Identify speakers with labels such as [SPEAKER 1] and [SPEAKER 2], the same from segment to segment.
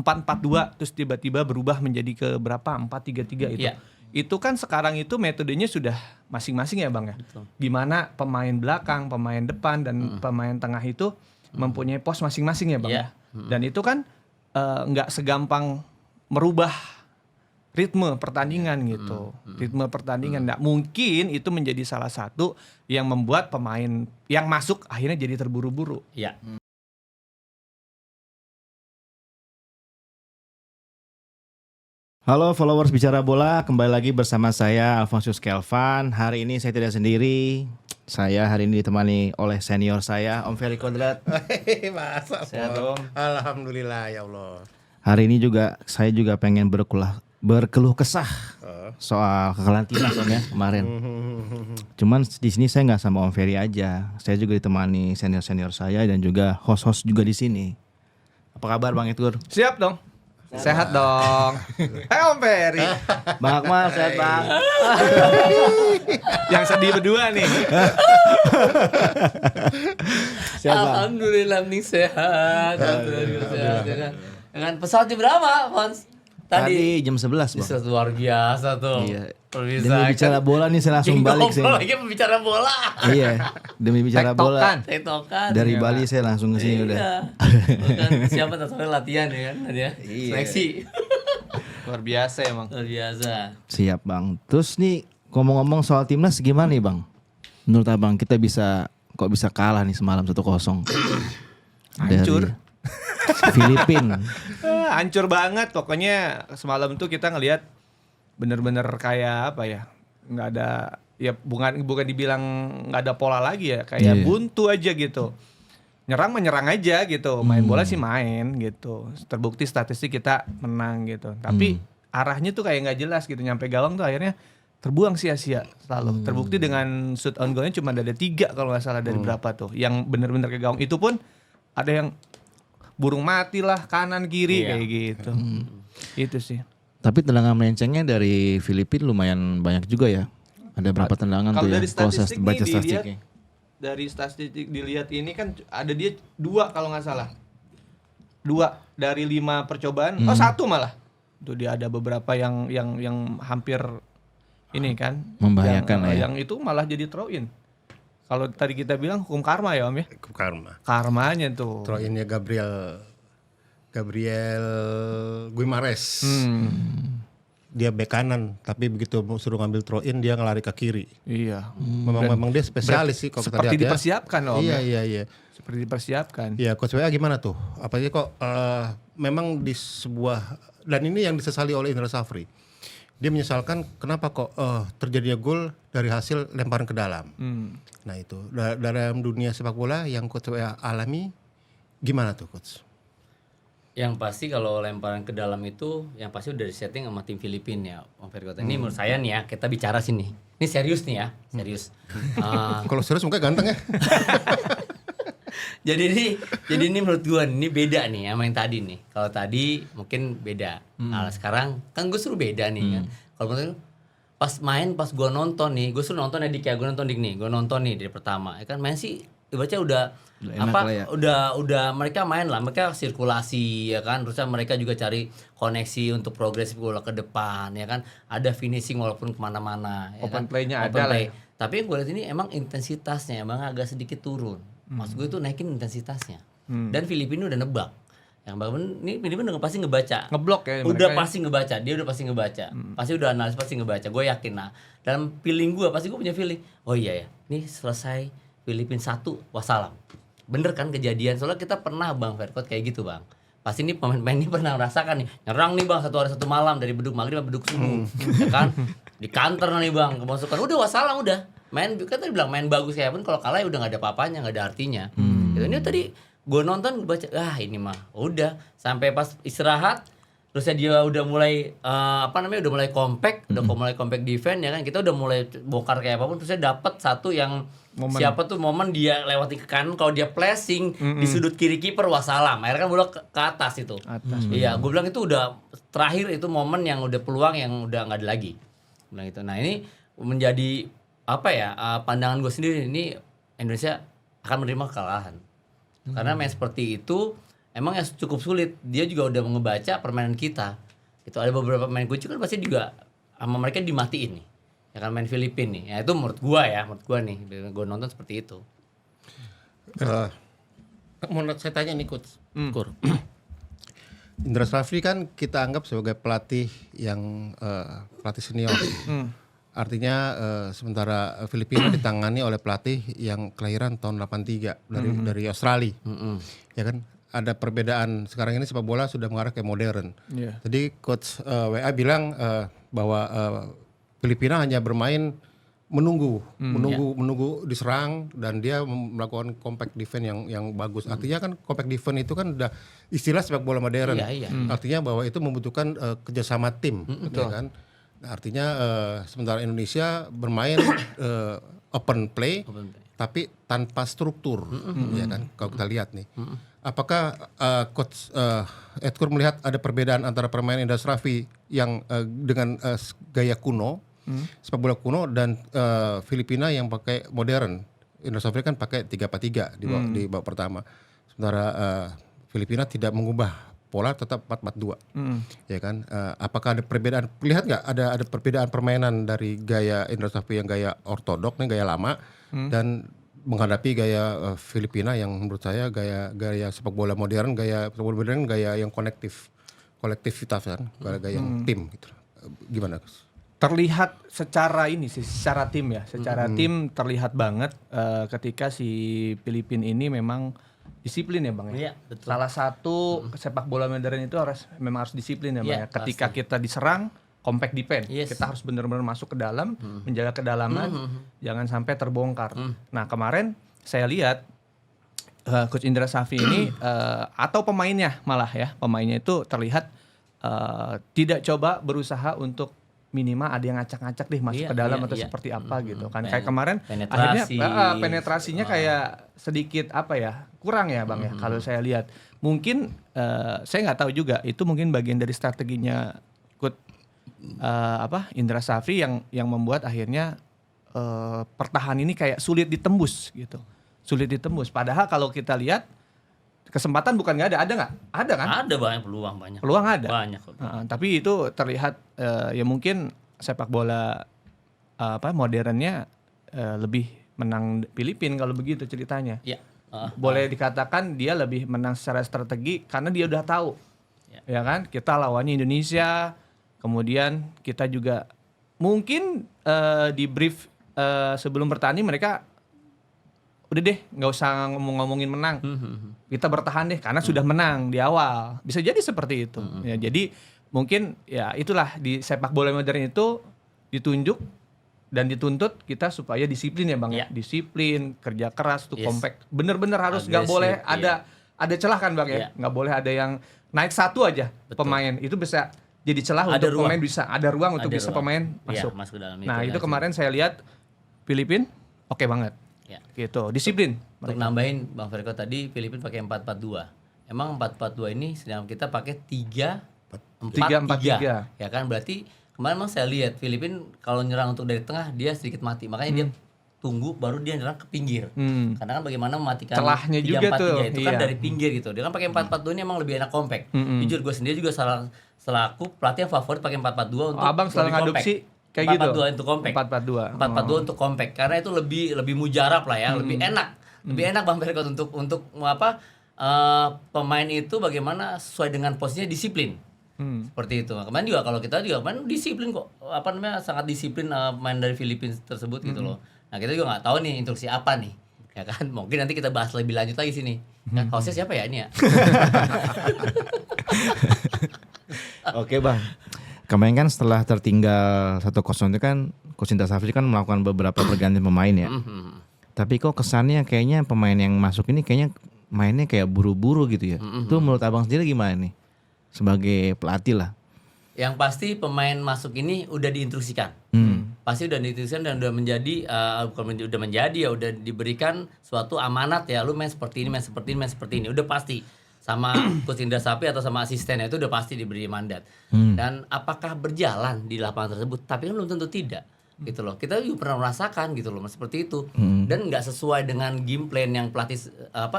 [SPEAKER 1] 4-4-2 terus tiba-tiba berubah menjadi ke berapa 4-3-3 itu.
[SPEAKER 2] Iya.
[SPEAKER 1] Itu kan sekarang itu metodenya sudah masing-masing ya Bang ya.
[SPEAKER 2] Betul.
[SPEAKER 1] Gimana pemain belakang, pemain depan dan pemain tengah itu mempunyai pos masing-masing ya Bang
[SPEAKER 2] Iya.
[SPEAKER 1] ya. Dan itu kan nggak segampang merubah ritme pertandingan gitu. Ritme pertandingan nggak mungkin itu menjadi salah satu yang membuat pemain yang masuk akhirnya jadi terburu-buru.
[SPEAKER 2] Iya.
[SPEAKER 3] Halo followers Bicara Bola, kembali lagi bersama saya Alfonsus Kelvan. Hari ini saya tidak sendiri. Saya hari ini ditemani oleh senior saya, Om Ferry Kodrat.
[SPEAKER 4] Masa
[SPEAKER 1] Sehat,
[SPEAKER 4] Om?
[SPEAKER 1] Om.
[SPEAKER 4] Alhamdulillah ya Allah.
[SPEAKER 3] Hari ini saya juga pengen berkeluh kesah soal kekalahan timnas Om ya kemarin. Cuman di sini saya nggak sama Om Ferry aja. Saya juga ditemani senior-senior saya dan juga host-host juga di sini. Apa kabar Bang Edgar?
[SPEAKER 1] Siap dong. Sehat dong. Om Ferry.
[SPEAKER 3] Bang Akmal sehat Bang.
[SPEAKER 1] Yang sedih berdua nih.
[SPEAKER 3] Sehat Bang.
[SPEAKER 2] Alhamdulillah nih sehat. Alhamdulillah sehat. Ya kan? Dengan pesawat jam berapa, Fons?
[SPEAKER 3] Tadi jam 11 Bang.
[SPEAKER 2] Luar biasa tuh.
[SPEAKER 3] Iya.
[SPEAKER 2] Bisa,
[SPEAKER 3] Demi bicara bola nih saya langsung balik sih.
[SPEAKER 2] lagi pembicara bola.
[SPEAKER 3] Iya, demi bicara bola.
[SPEAKER 2] Tektokan.
[SPEAKER 3] Dari Bali saya langsung ke sini udah.
[SPEAKER 2] Kan siapa tahu latihan ya kan ya.
[SPEAKER 3] Iya.
[SPEAKER 2] Seleksi.
[SPEAKER 1] Luar biasa emang.
[SPEAKER 2] Luar biasa.
[SPEAKER 3] Siap Bang. Terus nih ngomong-ngomong soal timnas gimana nih Bang? Menurut Abang kita kok bisa kalah nih semalam 1-0?
[SPEAKER 1] Hancur.
[SPEAKER 3] Dari Filipina.
[SPEAKER 1] Hancur banget. Pokoknya semalam tuh kita ngelihat bener-bener kayak apa ya? Nggak ada ya bukan dibilang nggak ada pola lagi ya, kayak buntu aja gitu. Menyerang aja gitu. Main bola sih main gitu. Terbukti statistik kita menang gitu. Tapi arahnya tuh kayak nggak jelas gitu. Nyampe gawang tuh akhirnya terbuang sia-sia selalu. Terbukti dengan shoot on goalnya cuma ada 3 kalau nggak salah dari berapa tuh. Yang bener-bener ke gawang itu pun ada yang burung mati lah kanan kiri kayak gitu. Itu sih.
[SPEAKER 3] Tapi tendangan melencengnya dari Filipina lumayan banyak juga ya. Ada berapa tendangan
[SPEAKER 1] Kalau
[SPEAKER 3] tuh
[SPEAKER 1] dari
[SPEAKER 3] ya? Kalau saya
[SPEAKER 1] statistik
[SPEAKER 3] baca
[SPEAKER 1] nih dilihat,
[SPEAKER 3] statistiknya.
[SPEAKER 1] dari statistik dilihat ini kan ada dia 2 kalau nggak salah. 2 dari 5 percobaan. Oh 1 malah. Tuh dia ada beberapa yang hampir ini kan
[SPEAKER 3] Membahayakan lah ya.
[SPEAKER 1] Yang itu malah jadi throw in. Kalau tadi kita bilang hukum karma ya Om ya.
[SPEAKER 4] Karma.
[SPEAKER 1] Karmanya tuh.
[SPEAKER 4] Throw-innya Gabriel Guimares. Dia bek kanan, tapi begitu suruh ngambil throw-in dia ngelari ke kiri.
[SPEAKER 1] Iya.
[SPEAKER 4] Memang dia spesialis sih kalau kita
[SPEAKER 1] Seperti
[SPEAKER 4] lihat ya.
[SPEAKER 1] dipersiapkan Om.
[SPEAKER 4] Iya,
[SPEAKER 1] ya.
[SPEAKER 4] iya.
[SPEAKER 1] Seperti dipersiapkan.
[SPEAKER 4] Ya, Coach WA gimana tuh? Apalagi kok memang di sebuah, dan ini yang disesali oleh Indra Safri. Dia menyesalkan kenapa kok terjadinya gol dari hasil lemparan ke dalam. Nah itu, dalam dunia sepak bola yang Coach WA alami, gimana tuh Coach?
[SPEAKER 2] Yang pasti kalau lemparan ke dalam itu yang pasti udah disetting sama tim Filipina ya, Om Ferry Kota. Ini menurut saya nih ya, kita bicara sini. Ini serius nih ya, serius.
[SPEAKER 4] Kalau serius muka ganteng ya.
[SPEAKER 2] Jadi ini menurut gua ini beda nih sama yang tadi nih. Kalau tadi mungkin beda. Nah, sekarang kan gue suruh beda nih kan. Kalau menurut pas gua nonton nih, gue suruh nonton ya Dik ya, gue nonton Dik nih. Gue nonton nih dari pertama. Ya kan main sih dibaca udah apa
[SPEAKER 3] lah ya.
[SPEAKER 2] udah mereka main lah, mereka sirkulasi ya kan. Terusnya mereka juga cari koneksi untuk progresif bola ke depan ya kan. Ada finishing walaupun kemana-mana ya
[SPEAKER 1] Open
[SPEAKER 2] kan?
[SPEAKER 1] play-nya
[SPEAKER 2] Open
[SPEAKER 1] ada lah
[SPEAKER 2] play.
[SPEAKER 1] ya.
[SPEAKER 2] Tapi yang gue lihat ini emang intensitasnya emang agak sedikit turun. Maksud gue itu naikin intensitasnya. Dan Filipina udah nebak. Yang bagus ini Filipina udah pasti ngebaca.
[SPEAKER 1] Ngeblok ya
[SPEAKER 2] Udah
[SPEAKER 1] mereka ya.
[SPEAKER 2] pasti ngebaca, dia udah pasti ngebaca. Pasti udah analis, pasti ngebaca. Gue yakin. Nah, dalam feeling gue pasti gue punya feeling. Oh iya ya, ini selesai Filipina 1 wassalam. Bener kan kejadian? Soalnya kita pernah Bang Verkot kayak gitu Bang. Pasti ini pemain-pemain ini pernah merasakan nih. Nyerang nih Bang 1 hari 1 malam dari beduk maghrib sampai beduk subuh. Ya kan? Di counter nih Bang, kemasukan. Udah wassalam udah. Main kan tadi bilang main bagus kayak pun kalau kalah ya udah enggak ada apa-apanya, enggak ada artinya. Gitu. Ini tadi gue nonton baca ini mah udah sampai pas istirahat terusnya dia udah mulai udah mulai compact, udah mulai compact defense ya kan. Kita udah mulai bongkar kayak apapun terusnya dapat satu yang momen dia lewati ke kanan, kalau dia flashing di sudut kiri kiper wassalam. Akhirnya kan bola ke atas itu. Iya, gue bilang itu udah terakhir itu momen yang udah peluang yang udah enggak ada lagi. Bilang gitu. Nah, ini menjadi pandangan gue sendiri, ini Indonesia akan menerima kekalahan. Karena main seperti itu emang ya cukup sulit. Dia juga udah ngebaca permainan kita. Itu ada beberapa pemain kunci kan pasti juga sama mereka dimatiin nih. Ya kan main Filipina nih. Ya itu menurut gua nih, gua nonton seperti itu.
[SPEAKER 4] Mau saya tanya nih Coach Kur. Indra Shafri kan kita anggap sebagai pelatih yang pelatih senior. Artinya sementara Filipina ditangani oleh pelatih yang kelahiran tahun 83 dari Australia. Ya kan ada perbedaan sekarang ini sepak bola sudah mengarah ke modern.
[SPEAKER 1] Yeah.
[SPEAKER 4] Jadi coach WA bilang bahwa Filipina hanya bermain menunggu diserang dan dia melakukan compact defense yang bagus. Artinya kan compact defense itu kan udah istilah sepak bola modern. Artinya bahwa itu membutuhkan kerjasama tim, ya kan. Nah, artinya sementara Indonesia bermain open play, tapi tanpa struktur, ya kan. Kalau kita lihat nih, apakah coach Edkur melihat ada perbedaan antara permainan Indra Shafri yang dengan gaya kuno, sepak bola kuno dan Filipina yang pakai modern. Indra Shafri kan pakai 3-4-3 di babak pertama. Sementara Filipina tidak mengubah pola, tetap 4-4-2. Ya kan? Apakah ada perbedaan? Lihat nggak ada perbedaan permainan dari gaya Indra Shafri yang gaya ortodok nih, gaya lama dan menghadapi gaya Filipina yang menurut saya gaya sepak bola modern, gaya yang kolektivitas kan, gaya yang tim gitu. Gimana, Gus?
[SPEAKER 1] Terlihat secara tim ya, tim terlihat banget ketika si Filipina ini memang disiplin ya Bang ya.
[SPEAKER 2] Iya, betul.
[SPEAKER 1] Salah satu sepak bola modern itu memang harus disiplin ya Bang ya. Ketika kita diserang, compact defense, kita harus benar-benar masuk ke dalam, menjaga kedalaman, jangan sampai terbongkar. Nah kemarin saya lihat Coach Indra Shafri ini atau pemainnya itu terlihat tidak coba berusaha untuk minimal ada yang ngacak-ngacak deh masuk ke dalam atau seperti apa gitu kan. Kayak kemarin akhirnya penetrasinya kayak sedikit kurang ya Bang ya kalau saya lihat. Mungkin saya nggak tahu juga itu mungkin bagian dari strateginya Coach Indra Shafri yang membuat akhirnya pertahanan ini kayak sulit ditembus gitu. Sulit ditembus. Padahal kalau kita lihat kesempatan bukan nggak ada nggak? Ada kan?
[SPEAKER 2] Ada peluang banyak.
[SPEAKER 1] Peluang ada.
[SPEAKER 2] Banyak.
[SPEAKER 1] Tapi itu terlihat ya mungkin sepak bola modernnya lebih menang Filipina kalau begitu ceritanya.
[SPEAKER 2] Iya.
[SPEAKER 1] Boleh dikatakan dia lebih menang secara strategi karena dia udah tahu. Ya kan? Kita lawannya Indonesia, kemudian kita juga mungkin di brief sebelum bertanding mereka udah deh nggak usah ngomongin menang, kita bertahan deh karena sudah menang di awal, bisa jadi seperti itu. Ya, jadi mungkin ya itulah di sepak bola modern itu ditunjuk dan dituntut kita supaya disiplin ya Bang ya, disiplin, kerja keras tuh compact, bener-bener harus nggak boleh ada celah kan Bang ya, nggak boleh ada yang naik satu aja. Pemain itu bisa jadi celah untuk pemain bisa ada ruang untuk bisa pemain masuk.
[SPEAKER 2] Masuk ke dalam
[SPEAKER 1] Nah itu kemarin saya lihat Filipina oke banget. Gitu, disiplin.
[SPEAKER 2] Untuk nambahin Bang Ferko tadi Filipina pakai 4-4-2. Emang 4-4-2 ini sedang kita pakai 3-4-3. Ya kan berarti kemarin emang saya lihat Filipina kalau nyerang untuk dari tengah dia sedikit mati. Makanya dia tunggu baru dia nyerang ke pinggir. Karena kan bagaimana mematikan
[SPEAKER 1] celahnya juga tuh.
[SPEAKER 2] Itu kan dari pinggir gitu. Dia kan pakai 4-4-2 ini emang lebih enak compact. Jujur gue sendiri juga selaku pelatih yang favorit pakai 4-4-2 untuk
[SPEAKER 1] Abang selalu ngadopsi kayak
[SPEAKER 2] 4-4-2 untuk compact. 4-4-2 untuk compact karena itu lebih mujarab lah ya, lebih enak. Lebih enak Bang Ferko untuk pemain itu bagaimana sesuai dengan posisinya disiplin. Seperti itu. Kemarin juga kalau kita juga kemarin disiplin kok. Sangat disiplin main dari Filipina tersebut gitu loh. Nah, kita juga enggak tahu nih instruksi apa nih. Ya kan? Mungkin nanti kita bahas lebih lanjut lagi sini. Nah, hostnya siapa ya ini ya?
[SPEAKER 3] Oke Bang. Kemarin kan setelah tertinggal 1-0 itu kan Coach Indra Shafri kan melakukan beberapa pergantian pemain ya. Tapi kok kesannya kayaknya pemain yang masuk ini kayaknya mainnya kayak buru-buru gitu ya. Itu menurut Abang sendiri gimana nih? Sebagai pelatih lah.
[SPEAKER 2] Yang pasti pemain masuk ini udah diinstruksikan. Pasti udah diinstruksikan dan udah menjadi udah diberikan suatu amanat ya. Lu main seperti ini, main seperti ini, main seperti ini. Udah pasti. Sama Coach Indra Shafri atau sama asistennya itu udah pasti diberi mandat. Dan apakah berjalan di lapangan tersebut? Tapi kan belum tentu tidak. gitu loh. Kita juga pernah merasakan gitu loh seperti itu. Dan nggak sesuai dengan game plan yang pelatih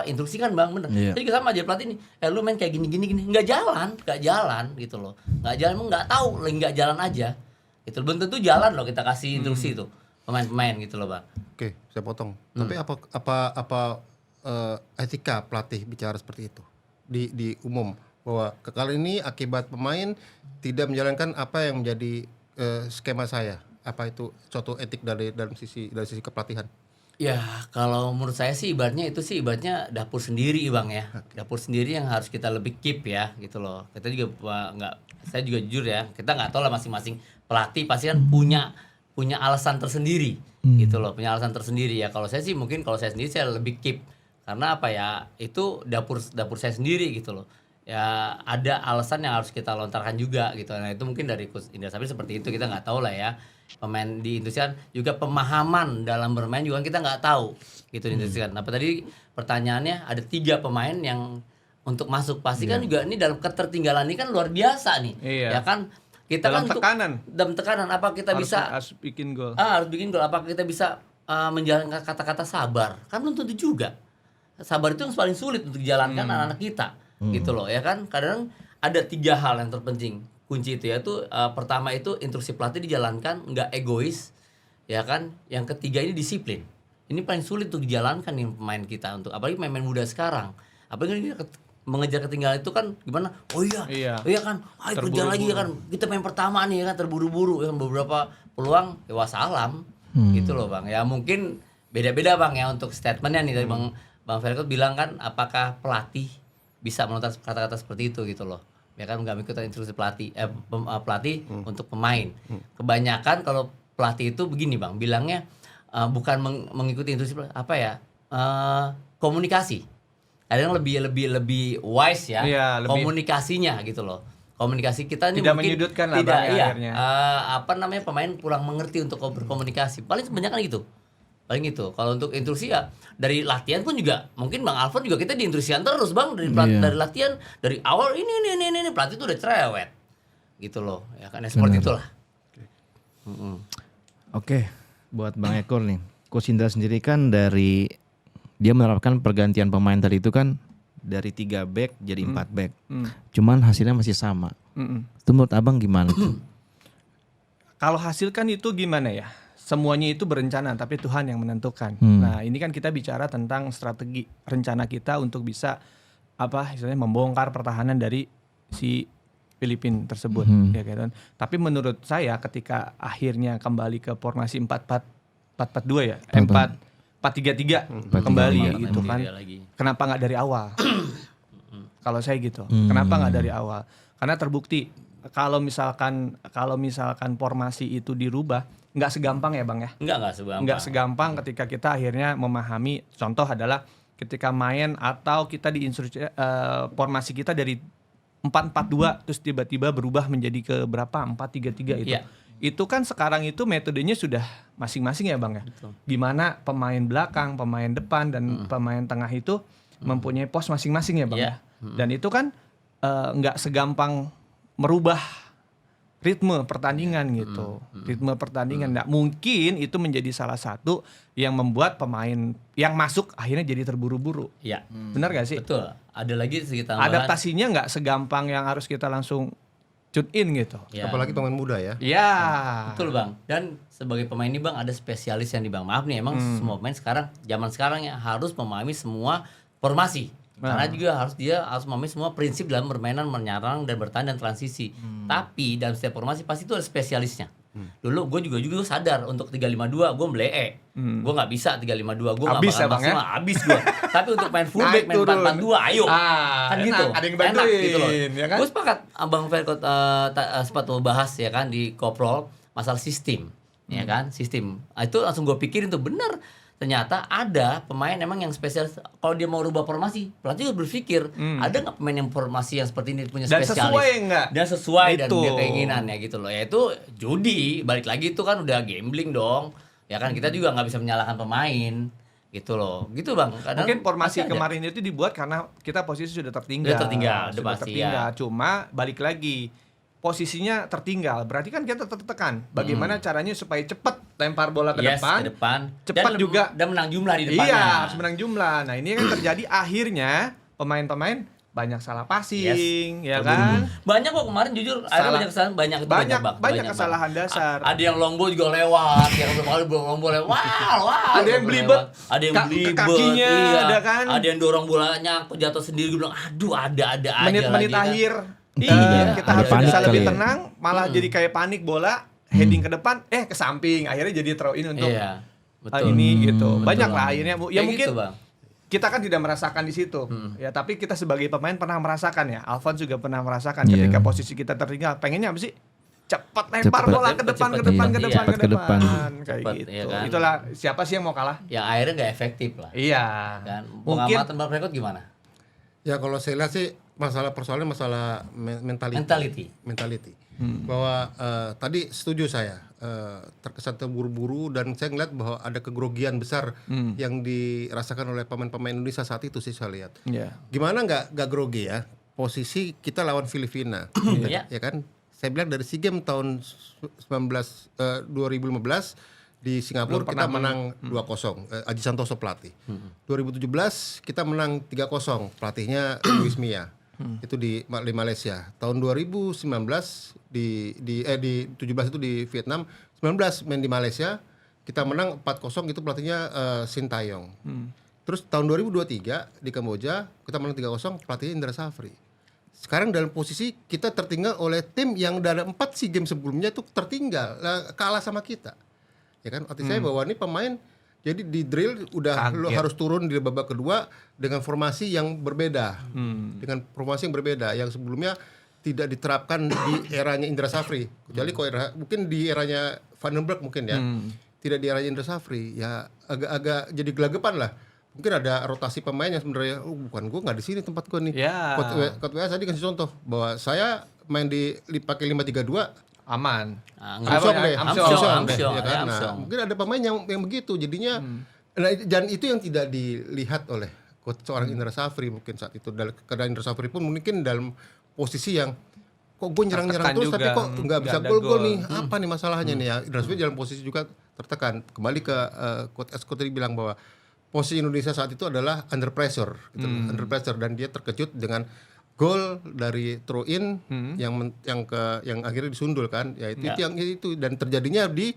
[SPEAKER 2] instruksikan Bang, bener.
[SPEAKER 3] Iya.
[SPEAKER 2] Jadi kita sama aja pelatih nih, lu main kayak gini nggak jalan gitu loh. Nggak jalan, emang nggak tahu lagi nggak jalan aja. Gitu. Belum tentu jalan loh kita kasih instruksi itu pemain-pemain gitu loh Bang.
[SPEAKER 4] Oke, saya potong. Tapi apa etika pelatih bicara seperti itu di umum bahwa kali ini akibat pemain tidak menjalankan apa yang menjadi skema saya. Apa itu suatu etik dari sisi kepelatihan?
[SPEAKER 2] Ya kalau menurut saya sih ibaratnya dapur sendiri Bang ya. Dapur sendiri yang harus kita lebih keep ya gitu loh. Kita juga saya juga jujur ya, kita nggak tahu lah masing-masing pelatih pasti kan punya alasan tersendiri gitu loh, punya alasan tersendiri ya. Kalau saya sih mungkin kalau saya sendiri saya lebih keep karena apa ya, itu dapur saya sendiri gitu loh. Ya ada alasan yang harus kita lontarkan juga gitu. Nah itu mungkin dari Coach Indra Safri seperti itu, kita nggak tahu lah ya. Pemain diinstruksikan juga pemahaman dalam bermain juga kita nggak tahu gitu diinstruksikan. Apa tadi pertanyaannya ada 3 pemain yang untuk masuk pasti kan juga ini dalam ketertinggalan ini kan luar biasa nih.
[SPEAKER 1] Iya.
[SPEAKER 2] Ya kan kita
[SPEAKER 1] Dalam
[SPEAKER 2] kan dalam tekanan apa kita
[SPEAKER 1] harus bikin gol.
[SPEAKER 2] harus bikin gol, apa kita bisa menjalankan kata-kata sabar kan belum tentu juga. Sabar itu yang paling sulit untuk dijalankan anak-anak kita gitu loh ya kan. Kadang ada 3 hal yang terpenting kunci itu, yaitu pertama itu instruksi pelatih dijalankan nggak egois ya kan. Yang ketiga ini disiplin. Ini paling sulit untuk dijalankan nih pemain kita, untuk apalagi pemain muda sekarang. Apalagi mengejar ketinggalan itu kan gimana? Oh iya kan, ayo kejar lagi ya kan. Kita main pertama nih ya kan, terburu-buru ya, beberapa peluang ya wassalam gitu loh Bang. Ya mungkin beda-beda Bang ya untuk statementnya nih. Tadi Bang Ferko bilang kan, apakah pelatih bisa melontar kata-kata seperti itu gitu loh. Ya kan nggak mengikuti instruksi pelatih untuk pemain. Kebanyakan kalau pelatih itu begini Bang, bilangnya bukan mengikuti instruksi apa ya? Komunikasi. Kadang lebih wise ya, komunikasinya gitu loh. Komunikasi kita ini
[SPEAKER 1] tidak
[SPEAKER 2] mungkin
[SPEAKER 1] menyudutkan lah
[SPEAKER 2] tidak,
[SPEAKER 1] Bang, akhirnya.
[SPEAKER 2] Pemain kurang mengerti untuk berkomunikasi. Paling sebenarnya kan gitu. Paling gitu. Kalau untuk instruksi ya dari latihan pun juga mungkin Bang Alfon juga kita diinstruksikan terus Bang dari dari latihan, dari awal ini pelatih itu udah cerewet. Gitu loh. Ya kan seperti itulah.
[SPEAKER 3] Oke, buat Bang Ekor nih. Coach Indra sendiri kan dia menerapkan pergantian pemain tadi itu kan dari 3 back jadi 4 back. Cuman hasilnya masih sama. Itu menurut Abang gimana tuh?
[SPEAKER 1] Kalau hasil kan itu gimana ya? Semuanya itu berencana, tapi Tuhan yang menentukan. Nah, ini kan kita bicara tentang strategi rencana kita untuk bisa istilahnya membongkar pertahanan dari si Filipina tersebut, ya kan. Tapi menurut saya ketika akhirnya kembali ke formasi 4-4-2 ya, 4-3-3 kembali gitu kan. Kenapa nggak dari awal? Kalau saya gitu. Kenapa nggak dari awal? Karena terbukti kalau misalkan formasi itu dirubah, nggak segampang ya Bang ya. Nggak segampang ketika kita akhirnya memahami. Contoh adalah ketika main atau kita diinstruksi formasi kita dari 4-4-2 terus tiba-tiba berubah menjadi ke berapa 4-3-3 itu. Itu kan sekarang itu metodenya sudah masing-masing ya Bang ya.
[SPEAKER 2] Betul.
[SPEAKER 1] Gimana pemain belakang, pemain depan dan pemain tengah itu mempunyai pos masing-masing ya Bang ya. Dan itu kan nggak segampang merubah ritme pertandingan gitu. Ritme pertandingan. Nah, mungkin itu menjadi salah satu yang membuat pemain yang masuk akhirnya jadi terburu-buru.
[SPEAKER 2] Iya.
[SPEAKER 1] Benar gak sih?
[SPEAKER 2] Betul. Ada lagi sedikit tambahan.
[SPEAKER 1] Adaptasinya nggak segampang yang harus kita langsung tune in gitu.
[SPEAKER 2] Ya.
[SPEAKER 4] Apalagi pemain muda ya.
[SPEAKER 1] Iya.
[SPEAKER 2] Betul Bang. Dan sebagai pemain ini Bang ada spesialis yang di Bang. Maaf nih emang semua pemain sekarang, zaman sekarang ya harus memahami semua formasi. Karena juga dia harus memahami semua prinsip dalam permainan menyerang dan bertahan dan transisi. Tapi dalam setiap formasi pasti itu ada spesialisnya. Dulu gue juga sadar untuk 352 gue melee. Gue nggak bisa 352, gue nggak bakal maksimal, habis gue. Tapi untuk main fullback, main 442, ayo. Kan gitu.
[SPEAKER 1] Ada yang bantuin,
[SPEAKER 2] enak gitu loh.
[SPEAKER 1] Ya kan?
[SPEAKER 2] Gue sepakat Abang Ferkot sempat bahas ya kan di Koprol masalah sistem. Ya kan, sistem. Itu langsung gue pikirin tuh bener. Ternyata ada pemain emang yang spesialis. Kalau dia mau rubah formasi, pelatih juga berpikir ada nggak pemain yang formasi yang seperti ini punya spesialis
[SPEAKER 1] dan sesuai nggak?
[SPEAKER 2] Dan sesuai
[SPEAKER 1] itu.
[SPEAKER 2] Dan dia keinginannya gitu loh. Ya itu judi, balik lagi itu kan udah gambling dong. Ya kan kita juga nggak bisa menyalahkan pemain gitu loh. Gitu Bang. Kadang
[SPEAKER 1] mungkin formasi kemarin itu dibuat karena kita posisi sudah tertinggal.
[SPEAKER 2] Sudah tertinggal.
[SPEAKER 1] Cuma balik lagi posisinya tertinggal, berarti kan kita tertekan. Bagaimana caranya supaya cepat lempar bola ke
[SPEAKER 2] Yes,
[SPEAKER 1] depan.
[SPEAKER 2] ke depan.
[SPEAKER 1] Cepat juga.
[SPEAKER 2] Dan menang jumlah di depannya.
[SPEAKER 1] Iya, harus menang jumlah. Nah, ini kan terjadi akhirnya pemain-pemain banyak salah passing, ya kan?
[SPEAKER 2] Banyak kok kemarin jujur
[SPEAKER 1] Salah.
[SPEAKER 2] banyak kesalahan, banyak itu
[SPEAKER 1] Banyak
[SPEAKER 2] banyak
[SPEAKER 1] kesalahan dasar.
[SPEAKER 2] Ada yang long ball juga lewat, yang belum long ball lewat. Wah,
[SPEAKER 1] Ada yang belibet.
[SPEAKER 2] Ada yang
[SPEAKER 1] Ke
[SPEAKER 2] belibet.
[SPEAKER 1] kakinya,
[SPEAKER 2] iya.
[SPEAKER 1] ada kan?
[SPEAKER 2] Ada yang dorong bolanya aku jatuh sendiri, gue bilang aduh ada aja
[SPEAKER 1] Menit-menit
[SPEAKER 2] lagi kan.
[SPEAKER 1] akhir
[SPEAKER 2] Iya,
[SPEAKER 1] kita
[SPEAKER 3] ada
[SPEAKER 1] harus
[SPEAKER 3] panik
[SPEAKER 1] bisa lebih
[SPEAKER 3] kali ya.
[SPEAKER 1] tenang, malah jadi kayak panik bola heading ke depan, ke samping, akhirnya jadi throw in untuk
[SPEAKER 2] Iya. Betul.
[SPEAKER 1] ini gitu.
[SPEAKER 2] Betul.
[SPEAKER 1] Banyak lah akhirnya Bu. Ya
[SPEAKER 2] Kayak
[SPEAKER 1] mungkin
[SPEAKER 2] gitu, Bang.
[SPEAKER 1] kita kan tidak merasakan di situ. Ya, tapi kita sebagai pemain pernah merasakan ya. Alfons juga pernah merasakan
[SPEAKER 3] Iya.
[SPEAKER 1] ketika posisi kita tertinggal. Pengennya apa sih? Cepat lempar
[SPEAKER 3] Cepet.
[SPEAKER 1] bola ke depan, ke
[SPEAKER 2] Cepet,
[SPEAKER 1] depan,
[SPEAKER 2] iya.
[SPEAKER 1] ke depan,
[SPEAKER 3] Cepet
[SPEAKER 1] ke
[SPEAKER 3] ke
[SPEAKER 1] depan.
[SPEAKER 3] depan.
[SPEAKER 1] Kayak
[SPEAKER 2] Cepet,
[SPEAKER 1] gitu.
[SPEAKER 2] iya kan?
[SPEAKER 1] Itulah siapa sih yang mau kalah?
[SPEAKER 2] Yang akhirnya nggak efektif lah.
[SPEAKER 1] Iya.
[SPEAKER 2] Kan.
[SPEAKER 1] Mungkin
[SPEAKER 2] Pengamatan Bang Rekod gimana?
[SPEAKER 4] Ya kalau saya lihat sih persoalannya masalah mentality. Bahwa tadi setuju saya terkesan terburu-buru dan saya ngeliat bahwa ada kegrogian besar yang dirasakan oleh pemain-pemain Indonesia saat itu sih saya lihat.
[SPEAKER 1] Iya.
[SPEAKER 4] Gimana nggak grogi ya? Posisi kita lawan Filipina,
[SPEAKER 2] Iya.
[SPEAKER 4] ya kan? Saya bilang dari SEA Games tahun 2015 di Singapura
[SPEAKER 1] Belum
[SPEAKER 4] kita
[SPEAKER 1] pernah
[SPEAKER 4] menang 2-0, Aji Santoso pelatih. 2017 kita menang 3-0, pelatihnya Luis Mia. Itu di Malaysia. Tahun 2019 di 17 itu di Vietnam, 19 main di Malaysia, kita menang 4-0, itu pelatihnya Sintayong. Terus tahun 2023 di Kamboja kita menang 3-0, pelatihnya Indra Safri. Sekarang dalam posisi kita tertinggal oleh tim yang dari 4 SEA Games sebelumnya itu tertinggal, kalah sama kita. Ya kan? Arti saya bahwa ini pemain jadi di drill udah lu harus turun di babak kedua dengan formasi yang berbeda. Dengan formasi yang berbeda yang sebelumnya tidak diterapkan di eranya Indra Safri. Kecuali mungkin di eranya Van den Berg mungkin ya. Tidak di eranya Indra Safri. Ya agak-agak jadi gelagapan lah. Mungkin ada rotasi pemain yang sebenarnya bukan gue nggak di sini tempat gue nih.
[SPEAKER 1] Ya.
[SPEAKER 4] Coach WS tadi kasih contoh bahwa saya main pakai 5-3-2
[SPEAKER 2] Amsyong.
[SPEAKER 4] Amsyong deh, ya kan? Nah,
[SPEAKER 2] Amsyong.
[SPEAKER 4] mungkin ada pemain yang begitu jadinya dan itu yang tidak dilihat oleh coach seorang Indra Safri mungkin saat itu. Karena Indra Safri pun mungkin dalam posisi yang kok gue nyerang-nyerang terus tapi kok nggak bisa gol nih, apa nih masalahnya nih ya. Indra Safri dalam posisi juga tertekan. Kembali ke coach Esko tadi bilang bahwa posisi Indonesia saat itu adalah under pressure gitu, under pressure, dan dia terkejut dengan gol dari throw in yang akhirnya disundul kan, ya itu dan terjadinya di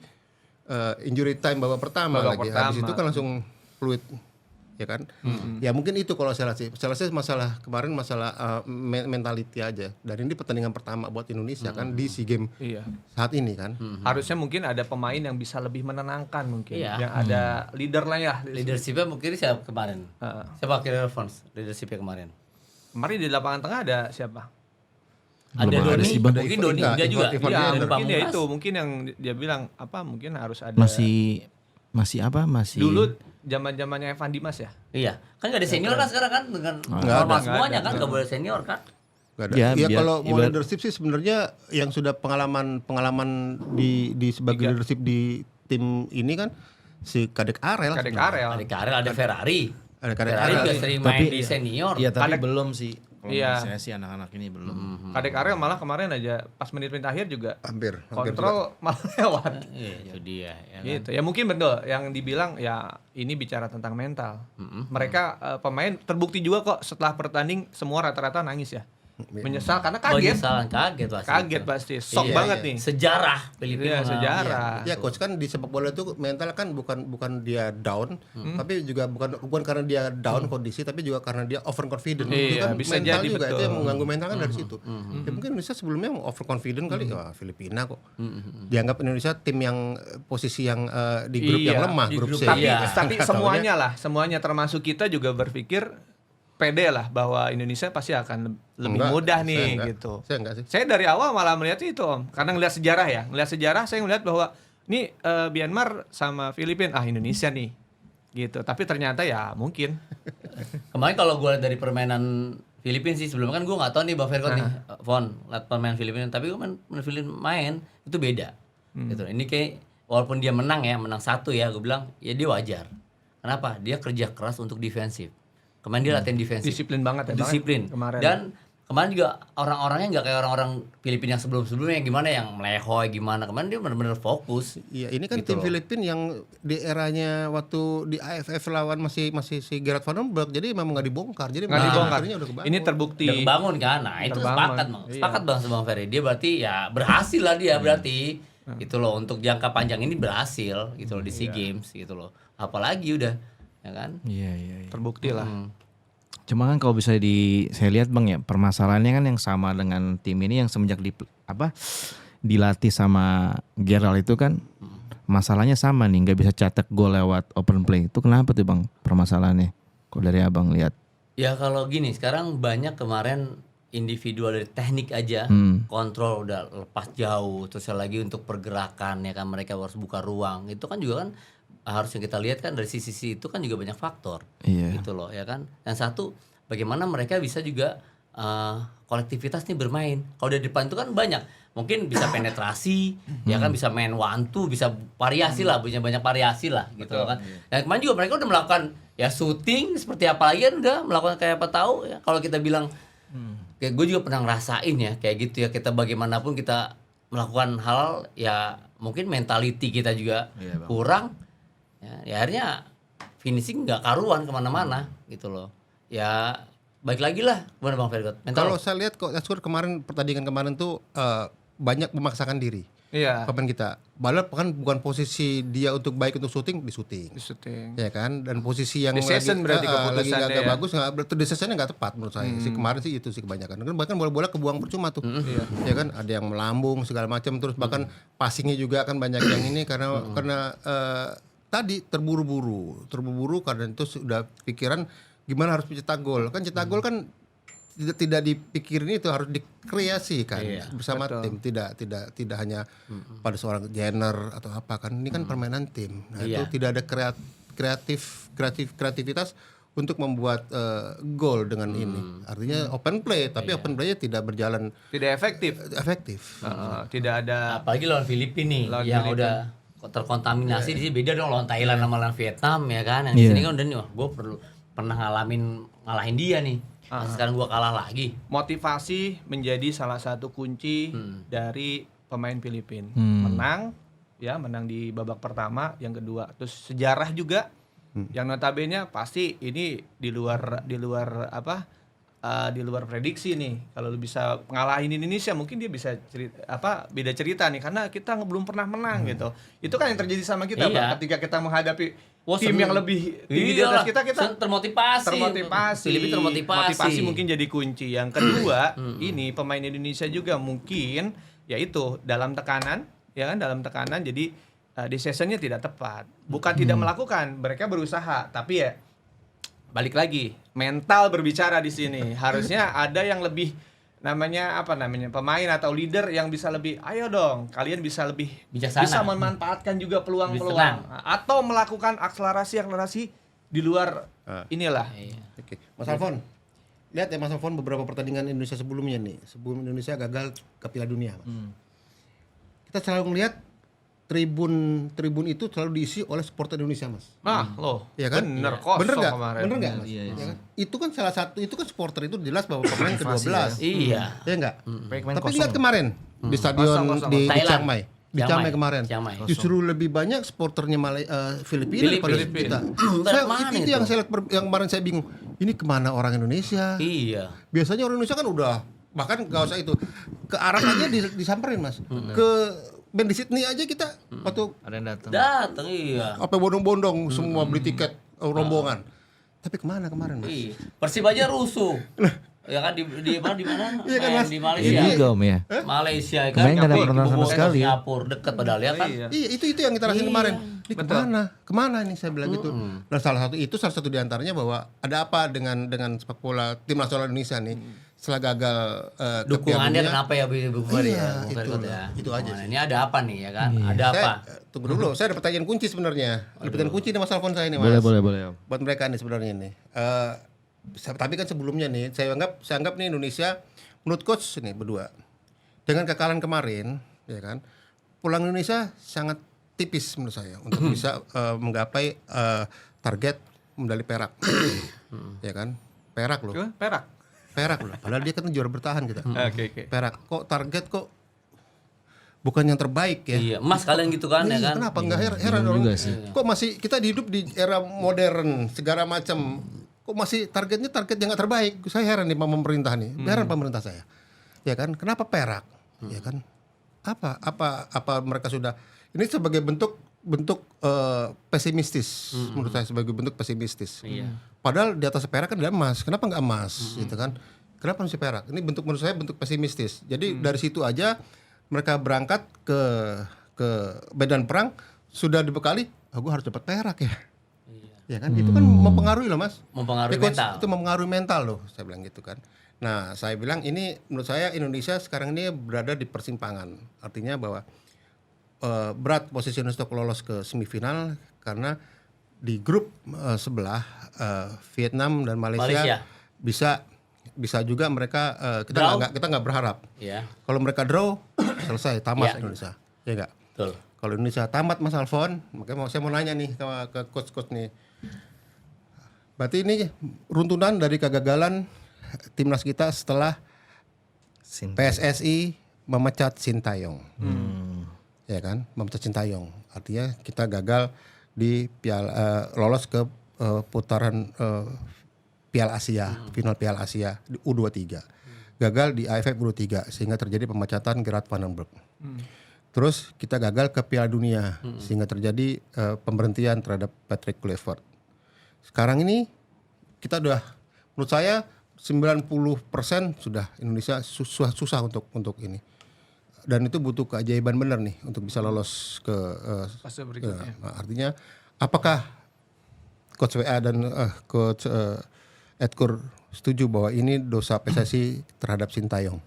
[SPEAKER 4] injury time babak pertama lagi. Habis itu kan langsung fluid, ya kan. Ya mungkin itu kalau saya lihat sih. Saya rasa masalah kemarin masalah mentality aja. Dan ini pertandingan pertama buat Indonesia kan di SEA Games saat ini kan.
[SPEAKER 1] Harusnya mungkin ada pemain yang bisa lebih menenangkan mungkin.
[SPEAKER 2] Iya.
[SPEAKER 1] Yang ada leader lah ya.
[SPEAKER 2] Leadership-nya mungkin siapa kemarin? Siapa kira Alphonse leadership-nya kemarin?
[SPEAKER 1] Kemarin di lapangan tengah ada siapa?
[SPEAKER 2] Ada
[SPEAKER 3] Belum ada
[SPEAKER 2] Doni,
[SPEAKER 3] sih, Bang.
[SPEAKER 2] mungkin Doni
[SPEAKER 4] Enggak,
[SPEAKER 2] enggak juga.
[SPEAKER 4] Ivan
[SPEAKER 1] Iya,
[SPEAKER 4] Diander.
[SPEAKER 2] Doni
[SPEAKER 1] mungkin ya
[SPEAKER 2] Pamungkas.
[SPEAKER 1] itu, mungkin yang dia bilang mungkin harus ada.
[SPEAKER 3] Masih apa? Masih
[SPEAKER 1] Dulu zaman-zamannya Evan Dimas ya.
[SPEAKER 2] Iya, kan nggak ada senior kan sekarang kan dengan
[SPEAKER 4] Nggak
[SPEAKER 2] normal
[SPEAKER 1] ada,
[SPEAKER 2] semuanya
[SPEAKER 1] nggak
[SPEAKER 2] kan nggak boleh senior kan.
[SPEAKER 4] Gak ada.
[SPEAKER 3] Ya,
[SPEAKER 4] Ya,
[SPEAKER 3] biar-
[SPEAKER 4] kalau mau
[SPEAKER 3] ibarat-
[SPEAKER 4] leadership sih sebenarnya yang sudah pengalaman di sebagai leadership di tim ini kan si Kadek Arel.
[SPEAKER 1] Kadek Arel.
[SPEAKER 2] Ada Karel, ada Ferrari.
[SPEAKER 4] Ada Kadek
[SPEAKER 2] Ferrari
[SPEAKER 4] Arel.
[SPEAKER 2] juga sering main
[SPEAKER 3] Tapi-
[SPEAKER 2] di senior.
[SPEAKER 3] Iya, tapi
[SPEAKER 1] Kadek-
[SPEAKER 3] belum sih.
[SPEAKER 1] Iya.
[SPEAKER 3] Saya sih anak-anak ini belum.
[SPEAKER 1] Kadek Arel malah kemarin aja pas menit-menit akhir juga
[SPEAKER 4] Hampir juga.
[SPEAKER 1] kontrol malah lewat.
[SPEAKER 2] Iya, itu dia ya kan.
[SPEAKER 1] Gitu. Ya mungkin betul yang dibilang ya ini bicara tentang mental. Mereka pemain terbukti juga kok setelah pertanding semua rata-rata nangis ya. Menyesal karena kaget.
[SPEAKER 2] Kaget pasti.
[SPEAKER 1] Kaget
[SPEAKER 2] itu.
[SPEAKER 1] pasti. Shock
[SPEAKER 2] Iya,
[SPEAKER 1] banget
[SPEAKER 4] iya.
[SPEAKER 1] nih.
[SPEAKER 2] Sejarah Filipina.
[SPEAKER 1] Iya, sejarah.
[SPEAKER 4] Ya coach kan di sepak bola itu mental kan bukan dia down, tapi juga bukan karena dia down kondisi, tapi juga karena dia overconfident. Itu
[SPEAKER 1] Iya,
[SPEAKER 4] kan
[SPEAKER 1] bisa
[SPEAKER 4] mental
[SPEAKER 1] jadi,
[SPEAKER 4] juga
[SPEAKER 1] betul.
[SPEAKER 4] itu yang mengganggu mental kan dari situ. Ya mungkin Indonesia sebelumnya overconfident kali, wah Filipina kok. Dianggap Indonesia tim yang posisi yang di grup yang lemah,
[SPEAKER 2] di
[SPEAKER 4] grup
[SPEAKER 2] grup
[SPEAKER 4] C.
[SPEAKER 1] Tapi,
[SPEAKER 2] Iya.
[SPEAKER 1] tapi semuanya termasuk kita juga berpikir pede lah bahwa Indonesia pasti akan lebih
[SPEAKER 4] Enggak,
[SPEAKER 1] mudah
[SPEAKER 4] saya
[SPEAKER 1] nih
[SPEAKER 4] enggak.
[SPEAKER 1] gitu.
[SPEAKER 4] Saya enggak sih.
[SPEAKER 1] Saya dari awal malah melihat itu Om, karena ngelihat sejarah ya. Ngelihat sejarah saya ngelihat bahwa ini Myanmar sama Filipina Indonesia nih. Gitu. Tapi ternyata ya mungkin.
[SPEAKER 2] Kemarin kalau gue dari permainan Filipina sih sebelumnya kan gue nggak tahu nih Bang Ferkot nih, Von, lihat pemain Filipina, tapi gue main Filipina main itu beda. Gitu. Ini kayak walaupun dia menang 1 ya, gue bilang ya dia wajar. Kenapa? Dia kerja keras untuk defensif. Kemarin dia latihan defensif.
[SPEAKER 1] Disiplin banget ya Bang,
[SPEAKER 2] Disiplin.
[SPEAKER 1] kemarin.
[SPEAKER 2] Dan Kemarin juga orang-orangnya nggak kayak orang-orang Filipina yang sebelum-sebelumnya yang gimana yang melehoy gimana. Kemarin dia benar-benar fokus.
[SPEAKER 4] Iya, ini kan
[SPEAKER 2] Gitu
[SPEAKER 4] tim
[SPEAKER 2] loh.
[SPEAKER 4] Filipina yang di eranya waktu di AFF lawan masih si Gerard Van Den Berg, jadi memang nggak dibongkar. Jadi
[SPEAKER 1] Nggak dibongkar.
[SPEAKER 4] karakternya udah kebangun.
[SPEAKER 1] Ini terbukti.
[SPEAKER 2] Udah kebangun kan. Nah, itu
[SPEAKER 1] Terbangun.
[SPEAKER 2] sepakat Bang.
[SPEAKER 1] Iya.
[SPEAKER 2] Sepakat Bang sama Bang Ferry. Dia berarti ya berhasil lah dia berarti. Gitu loh, untuk jangka panjang ini berhasil gitu loh di SEA Games gitu loh. Apalagi udah ya kan?
[SPEAKER 3] Iya.
[SPEAKER 1] Terbukti lah.
[SPEAKER 3] Cuma kan kalau bisa saya lihat Bang ya, permasalahannya kan yang sama dengan tim ini yang semenjak dilatih sama Gerald itu kan masalahnya sama nih, nggak bisa cetak gol lewat open play. Itu kenapa tuh Bang permasalahannya? Kok dari Abang lihat?
[SPEAKER 2] Ya kalau gini, sekarang banyak kemarin individual dari teknik aja, kontrol udah lepas jauh, terus lagi untuk pergerakan ya kan mereka harus buka ruang. Itu kan juga kan harusnya kita lihat kan dari sisi itu kan juga banyak faktor.
[SPEAKER 3] Iya.
[SPEAKER 2] Gitu loh ya kan. Yang satu, bagaimana mereka bisa juga kolektivitas nih bermain. Kalau dari depan itu kan banyak, mungkin bisa penetrasi, ya kan bisa main one two, bisa variasi lah, punya banyak variasi lah gitu loh kan. Dan kemarin juga mereka udah melakukan ya syuting seperti apa lagi kan udah melakukan kayak apa tahu ya. Kalau kita bilang kayak gue juga pernah ngerasain ya kayak gitu ya, kita bagaimanapun kita melakukan hal ya mungkin mentality kita juga kurang ya akhirnya finishing nggak karuan kemana-mana gitu loh ya. Baik lagi lah gimana Bang Fergot
[SPEAKER 4] Kalau saya lihat kok kemarin pertandingan kemarin tuh banyak memaksakan diri
[SPEAKER 1] Iya.
[SPEAKER 4] pemain kita. Padahal kan bukan posisi dia untuk baik untuk syuting, di syuting.
[SPEAKER 1] Di syuting.
[SPEAKER 4] Ya kan, dan posisi yang
[SPEAKER 1] Decision berarti
[SPEAKER 4] lagi
[SPEAKER 1] keputusannya
[SPEAKER 4] nggak
[SPEAKER 1] ya.
[SPEAKER 4] bagus, decisionnya nggak tepat menurut saya. Si kemarin sih itu sih kebanyakan. Kan bahkan bola-bola kebuang percuma tuh.
[SPEAKER 1] Iya.
[SPEAKER 4] Ya kan, ada yang melambung segala macam, terus bahkan passingnya juga kan banyak yang ini karena tadi terburu-buru karena itu sudah pikiran gimana harus mencetak gol. Kan cetak gol kan tidak dipikirin, itu harus dikreasikan bersama tim, tidak hanya pada seorang Jenner atau apa kan, ini kan permainan tim. Nah itu tidak ada kreativitas untuk membuat gol dengan ini. Artinya open play, tapi open play-nya tidak berjalan
[SPEAKER 1] Tidak efektif. Tidak ada.
[SPEAKER 2] apalagi lawan Filipina nih
[SPEAKER 1] Lawan
[SPEAKER 2] yang
[SPEAKER 1] Filipina.
[SPEAKER 2] udah terkontaminasi. Di sini beda dong lawan Thailand sama lawan Vietnam ya kan. Yang di sini kan udah nih, wah gue pernah ngalahin dia nih. Sekarang gue kalah lagi.
[SPEAKER 1] Motivasi menjadi salah satu kunci dari pemain Filipina. Menang di babak pertama, yang kedua. Terus sejarah juga yang notabene pasti ini di luar prediksi nih. Kalau lu bisa ngalahin Indonesia, mungkin dia bisa beda cerita nih, karena kita belum pernah menang gitu. Itu kan yang terjadi sama kita,
[SPEAKER 2] Iya.
[SPEAKER 1] Bang, ketika kita menghadapi tim yang lebih tinggi di atas kita
[SPEAKER 2] termotivasi. Filipina termotivasi.
[SPEAKER 1] Motivasi mungkin jadi kunci. Yang kedua, ini pemain Indonesia juga mungkin yaitu dalam tekanan, ya kan, dalam tekanan, jadi decision-nya tidak tepat. Bukan tidak melakukan, mereka berusaha, tapi ya balik lagi, mental berbicara di sini. Harusnya ada yang lebih pemain atau leader yang bisa lebih, ayo dong, kalian bisa lebih
[SPEAKER 2] Bijaksana.
[SPEAKER 1] bisa memanfaatkan juga
[SPEAKER 2] Lebih
[SPEAKER 1] peluang-peluang
[SPEAKER 2] tenang.
[SPEAKER 1] atau melakukan akselerasi di luar inilah.
[SPEAKER 4] Oke, Mas Alfon, lihat ya Mas Alfon beberapa pertandingan Indonesia sebelumnya nih, sebelum Indonesia gagal ke Piala Dunia. Kita selalu melihat tribun itu selalu diisi oleh supporter Indonesia, Mas.
[SPEAKER 1] Loh,
[SPEAKER 4] Iya kan?
[SPEAKER 1] bener kosong
[SPEAKER 4] Bener nggak?
[SPEAKER 1] kemarin.
[SPEAKER 4] Bener nggak, Mas?
[SPEAKER 3] Iya.
[SPEAKER 4] Ya kan? Itu kan salah satu, itu kan supporter itu jelas bahwa pemain ke-12.
[SPEAKER 2] Iya.
[SPEAKER 4] Ya enggak?
[SPEAKER 3] Pemain
[SPEAKER 4] Tapi
[SPEAKER 3] kosong.
[SPEAKER 4] lihat kemarin di stadion
[SPEAKER 1] Kosong.
[SPEAKER 4] di
[SPEAKER 2] Thailand.
[SPEAKER 4] Chiang Mai. Di Chiang Mai kemarin.
[SPEAKER 2] Chiang Mai.
[SPEAKER 4] Justru lebih banyak supporternya Filipina daripada kita. Itu yang saya lihat yang kemarin saya bingung. Ini kemana orang Indonesia?
[SPEAKER 2] Iya.
[SPEAKER 4] Biasanya orang Indonesia kan udah, bahkan nggak usah itu, ke Arab aja disamperin, Mas. Ke band di Sydney aja kita waktu
[SPEAKER 3] Ada yang datang.
[SPEAKER 2] Datang iya.
[SPEAKER 4] apa bondong-bondong semua beli tiket rombongan. Tapi kemana kemarin, Mas?
[SPEAKER 2] Iya. Persib aja rusuh. Ya kan di mana?
[SPEAKER 4] Iya kan,
[SPEAKER 2] Main
[SPEAKER 4] Mas?
[SPEAKER 2] di
[SPEAKER 3] Iya
[SPEAKER 2] Malaysia.
[SPEAKER 3] juga Om ya.
[SPEAKER 2] Malaysia kan.
[SPEAKER 3] Kemarin nggak ada
[SPEAKER 2] Nyampe
[SPEAKER 3] penonton sama
[SPEAKER 2] kebobolan
[SPEAKER 3] sekali ya.
[SPEAKER 2] Singapura dekat padahal ya kan.
[SPEAKER 1] Iya.
[SPEAKER 4] Iya, itu yang kita rasain kemarin. Ini kemana ini saya bilang gitu. Dan salah satu diantaranya bahwa ada apa dengan sepak bola tim nasional Indonesia nih setelah gagal ke
[SPEAKER 2] Dukungannya
[SPEAKER 4] Piala Dunia.
[SPEAKER 2] kenapa ya Bu Ferry
[SPEAKER 4] Iya,
[SPEAKER 2] ya? Bu
[SPEAKER 4] itu
[SPEAKER 2] Ferry,
[SPEAKER 4] lah.
[SPEAKER 2] ya.
[SPEAKER 4] Itu aja
[SPEAKER 2] Dukungannya.
[SPEAKER 4] sih.
[SPEAKER 2] Ini ada apa nih ya kan? Ada apa?
[SPEAKER 4] Tunggu dulu, saya ada pertanyaan kunci sebenarnya. Ada pertanyaan kunci nih Mas Alfon saya nih, Mas.
[SPEAKER 3] Boleh Om.
[SPEAKER 4] Buat mereka nih sebenarnya nih. Tapi kan sebelumnya nih saya anggap nih Indonesia menurut coach nih berdua dengan kekalahan kemarin, ya kan, pulang Indonesia sangat tipis menurut saya untuk bisa menggapai target medali perak, ya kan, perak loh.
[SPEAKER 1] Perak.
[SPEAKER 4] Perak loh. Padahal dia kan juara bertahan kita.
[SPEAKER 1] Oke.
[SPEAKER 4] Perak. Kok target kok bukan yang terbaik ya?
[SPEAKER 2] Iya, emas kalian gitu kan ya kan?
[SPEAKER 4] Kenapa nggak heran orang?
[SPEAKER 3] juga sih.
[SPEAKER 4] Kok masih kita hidup di era modern segala macam. Kok masih targetnya target yang nggak terbaik? Saya heran nih sama pemerintah nih. Heran pemerintah saya. Ya kan? Kenapa Perak? Ya kan? Apa mereka sudah ini sebagai bentuk pesimistis menurut saya, sebagai bentuk pesimistis. Padahal di atas Perak kan ada emas. Kenapa nggak emas? Gitu kan? Kenapa masih Perak? Ini bentuk menurut saya bentuk pesimistis. Jadi dari situ aja mereka berangkat ke medan perang sudah dibekali, gue harus dapat perak ya. Ya kan, itu kan mempengaruhi loh Mas.
[SPEAKER 2] Mempengaruhi
[SPEAKER 4] Coach,
[SPEAKER 2] mental.
[SPEAKER 4] itu mempengaruhi mental loh, saya bilang gitu kan. Nah, saya bilang ini menurut saya Indonesia sekarang ini berada di persimpangan. Artinya bahwa berat posisi untuk lolos ke semifinal karena di grup sebelah Vietnam dan Malaysia. bisa juga mereka kita nggak berharap.
[SPEAKER 2] Iya.
[SPEAKER 4] Kalau mereka draw selesai tamat Indonesia. Ya enggak?
[SPEAKER 2] Betul.
[SPEAKER 4] Kalau Indonesia tamat Mas Alfon, makanya saya mau nanya nih ke coach-coach nih. Berarti ini runtunan dari kegagalan timnas kita setelah PSSI memecat Sintayong. Ya kan? Memecat Sintayong. Artinya kita gagal di lolos ke putaran Piala Asia, final Piala Asia di U23. Gagal di AFF U23 sehingga terjadi pemecatan Gerard van den Berg. Terus kita gagal ke Piala Dunia sehingga terjadi pemberhentian terhadap Patrick Kluivert. Sekarang ini kita udah menurut saya 90% sudah Indonesia susah untuk ini. Dan itu butuh keajaiban benar nih untuk bisa lolos ke
[SPEAKER 1] Fase berikutnya.
[SPEAKER 4] artinya apakah Coach WA dan Coach Edkur setuju bahwa ini dosa PSSI terhadap Sintayong?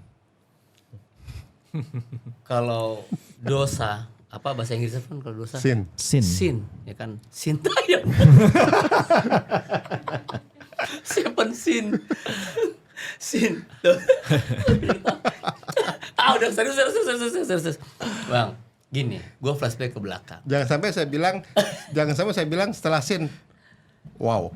[SPEAKER 2] Kalau dosa, apa bahasa Inggrisnya kan kalau dosa?
[SPEAKER 4] Sin.
[SPEAKER 2] Sin, ya kan? Sintayong. Siapa sin? Sin. Udah serius. Bang, gini, gue flashback ke belakang.
[SPEAKER 4] Jangan sampai saya bilang setelah Sin. Wow.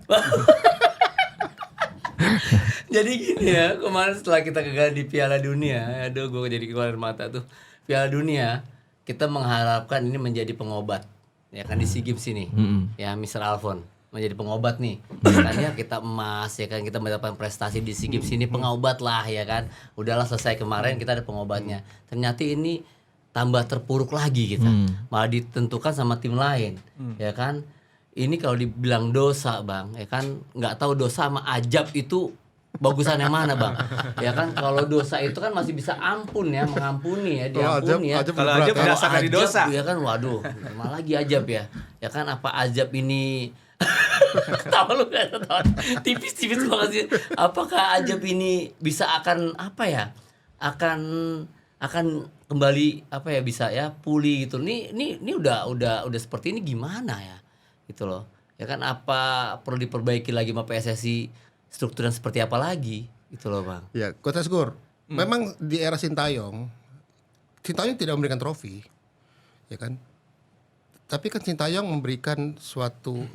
[SPEAKER 2] Jadi gini ya, kemarin setelah kita gagal di Piala Dunia, aduh gue jadi keluar mata tuh. Piala Dunia, kita mengharapkan ini menjadi pengobat, ya kan di SEA Games ini, ya Mr. Alfon menjadi pengobat nih. Makanya kita emas, ya kan kita mendapatkan prestasi di SEA Games ini pengobat lah, ya kan. Udahlah selesai kemarin kita ada pengobatnya. Ternyata ini tambah terpuruk lagi kita, malah ditentukan sama tim lain, ya kan. Ini kalau dibilang dosa bang, ya kan nggak tahu dosa sama ajab itu bagusan yang mana bang, ya kan kalau dosa itu kan masih bisa ampun ya, mengampuni ya, diampuni ya.
[SPEAKER 1] Kalau ajab berasal dari dosa,
[SPEAKER 2] ya kan waduh, malah lagi ajab ya kan apa ajab ini? Tahu lu nggak tahu? Tipis-tipis banget sih. Apakah ajab ini bisa akan apa ya? Akan kembali apa ya bisa ya pulih gitu. Ini udah seperti ini gimana ya? Gitu loh. Ya kan apa perlu diperbaiki lagi sama PSSI, strukturnya seperti apa lagi gitu loh bang.
[SPEAKER 4] Ya Coach Asgur, memang di era Sintayong tidak memberikan trofi, ya kan. Tapi kan Sintayong memberikan suatu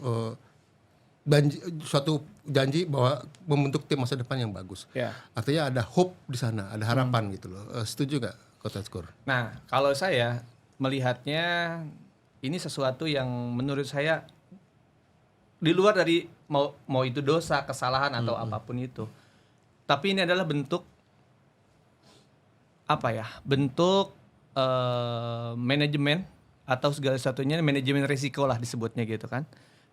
[SPEAKER 4] janji bahwa membentuk tim masa depan yang bagus.
[SPEAKER 1] Ya.
[SPEAKER 4] Artinya ada hope di sana, ada harapan gitu loh. Setuju gak Coach Asgur?
[SPEAKER 1] Nah, kalau saya melihatnya ini sesuatu yang menurut saya di luar dari mau itu dosa, kesalahan atau apapun itu. Tapi ini adalah bentuk apa ya? Bentuk manajemen atau segala satunya manajemen risiko lah disebutnya gitu kan.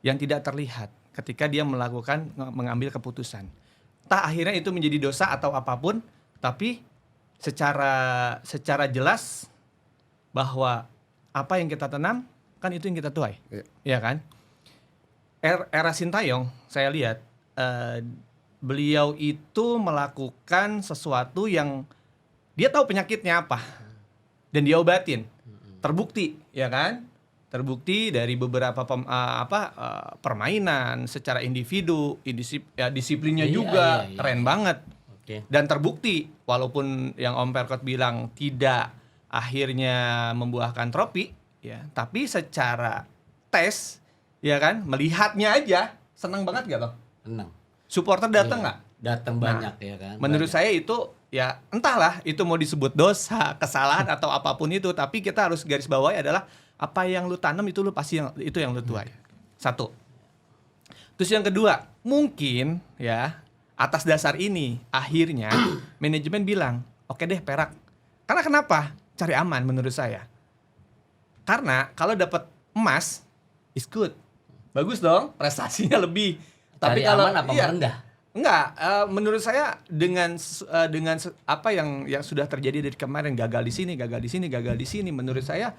[SPEAKER 1] Yang tidak terlihat ketika dia mengambil keputusan. Tak akhirnya itu menjadi dosa atau apapun, tapi secara jelas bahwa apa yang kita tanam kan itu yang kita tuai. Ya kan? Era Sintayong saya lihat beliau itu melakukan sesuatu yang dia tahu penyakitnya apa dan dia obatin, terbukti ya kan, terbukti dari beberapa permainan secara individu, disiplinnya juga keren banget. Dan terbukti walaupun yang Om Perkot bilang tidak akhirnya membuahkan trofi ya, tapi secara tes ya kan, melihatnya aja senang banget gak bang?
[SPEAKER 2] Senang.
[SPEAKER 1] Supporter datang nggak?
[SPEAKER 2] datang banyak ya kan.
[SPEAKER 1] Menurut
[SPEAKER 2] Banyak.
[SPEAKER 1] saya itu ya entahlah itu mau disebut dosa, kesalahan atau apapun itu, tapi kita harus garis bawahi adalah apa yang lu tanam itu lu pasti itu yang lu tuai. Satu. Terus yang kedua, mungkin ya atas dasar ini akhirnya manajemen bilang, "Oke deh Perak." Karena kenapa? Cari aman menurut saya. Karena kalau dapat emas is good. Bagus dong, prestasinya lebih.
[SPEAKER 2] Cari
[SPEAKER 1] kalau
[SPEAKER 2] aman apa merendah?
[SPEAKER 1] Enggak, menurut saya dengan apa yang sudah terjadi dari kemarin, gagal di sini, menurut saya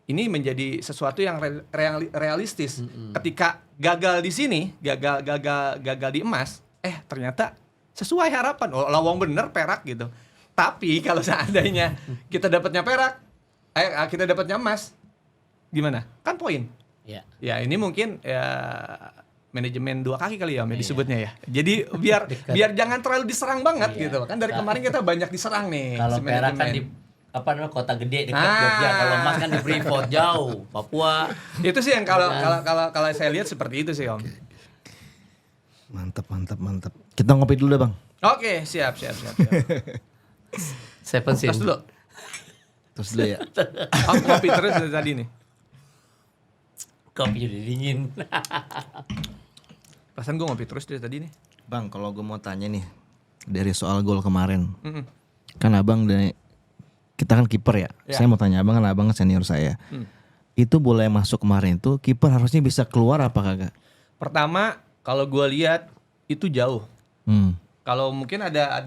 [SPEAKER 1] ini menjadi sesuatu yang realistis. Ketika gagal di sini, gagal di emas, ternyata sesuai harapan. Oh, lawang bener Perak gitu. Tapi kalau seandainya kita dapatnya Perak, kita dapatnya emas, gimana? Kan poin.
[SPEAKER 2] Ya.
[SPEAKER 1] Ya ini mungkin ya manajemen 2 kaki kali ya Om, ya disebutnya ya. Jadi biar jangan terlalu diserang banget gitu. Kan dari kemarin kita banyak diserang nih.
[SPEAKER 2] Kalau
[SPEAKER 1] si
[SPEAKER 2] Perak kan di apa namanya kota gede dekat Jogja, kalau emas kan di Freeport jauh, Papua.
[SPEAKER 1] Itu sih yang kalau saya lihat seperti itu sih Om.
[SPEAKER 3] Mantap. Kita ngopi dulu deh Bang.
[SPEAKER 1] Oke, siap.
[SPEAKER 2] Seven Sin.
[SPEAKER 1] Terus dulu.
[SPEAKER 3] Terus dulu ya.
[SPEAKER 1] Aku ngopi terus dari tadi nih.
[SPEAKER 2] Kopi udah dingin.
[SPEAKER 1] Perasaan gue ngopi terus dari tadi nih.
[SPEAKER 3] Bang, kalau gue mau tanya nih dari soal gol kemarin.
[SPEAKER 1] Mm-mm.
[SPEAKER 3] Kan Abang kita kan kiper ya.
[SPEAKER 1] Ya.
[SPEAKER 3] Saya mau tanya Abang, kan Abang senior saya. Itu bola yang masuk kemarin itu kiper harusnya bisa keluar apa kagak?
[SPEAKER 1] Pertama, kalau gue lihat itu jauh.
[SPEAKER 3] Hmm.
[SPEAKER 1] Kalau mungkin ada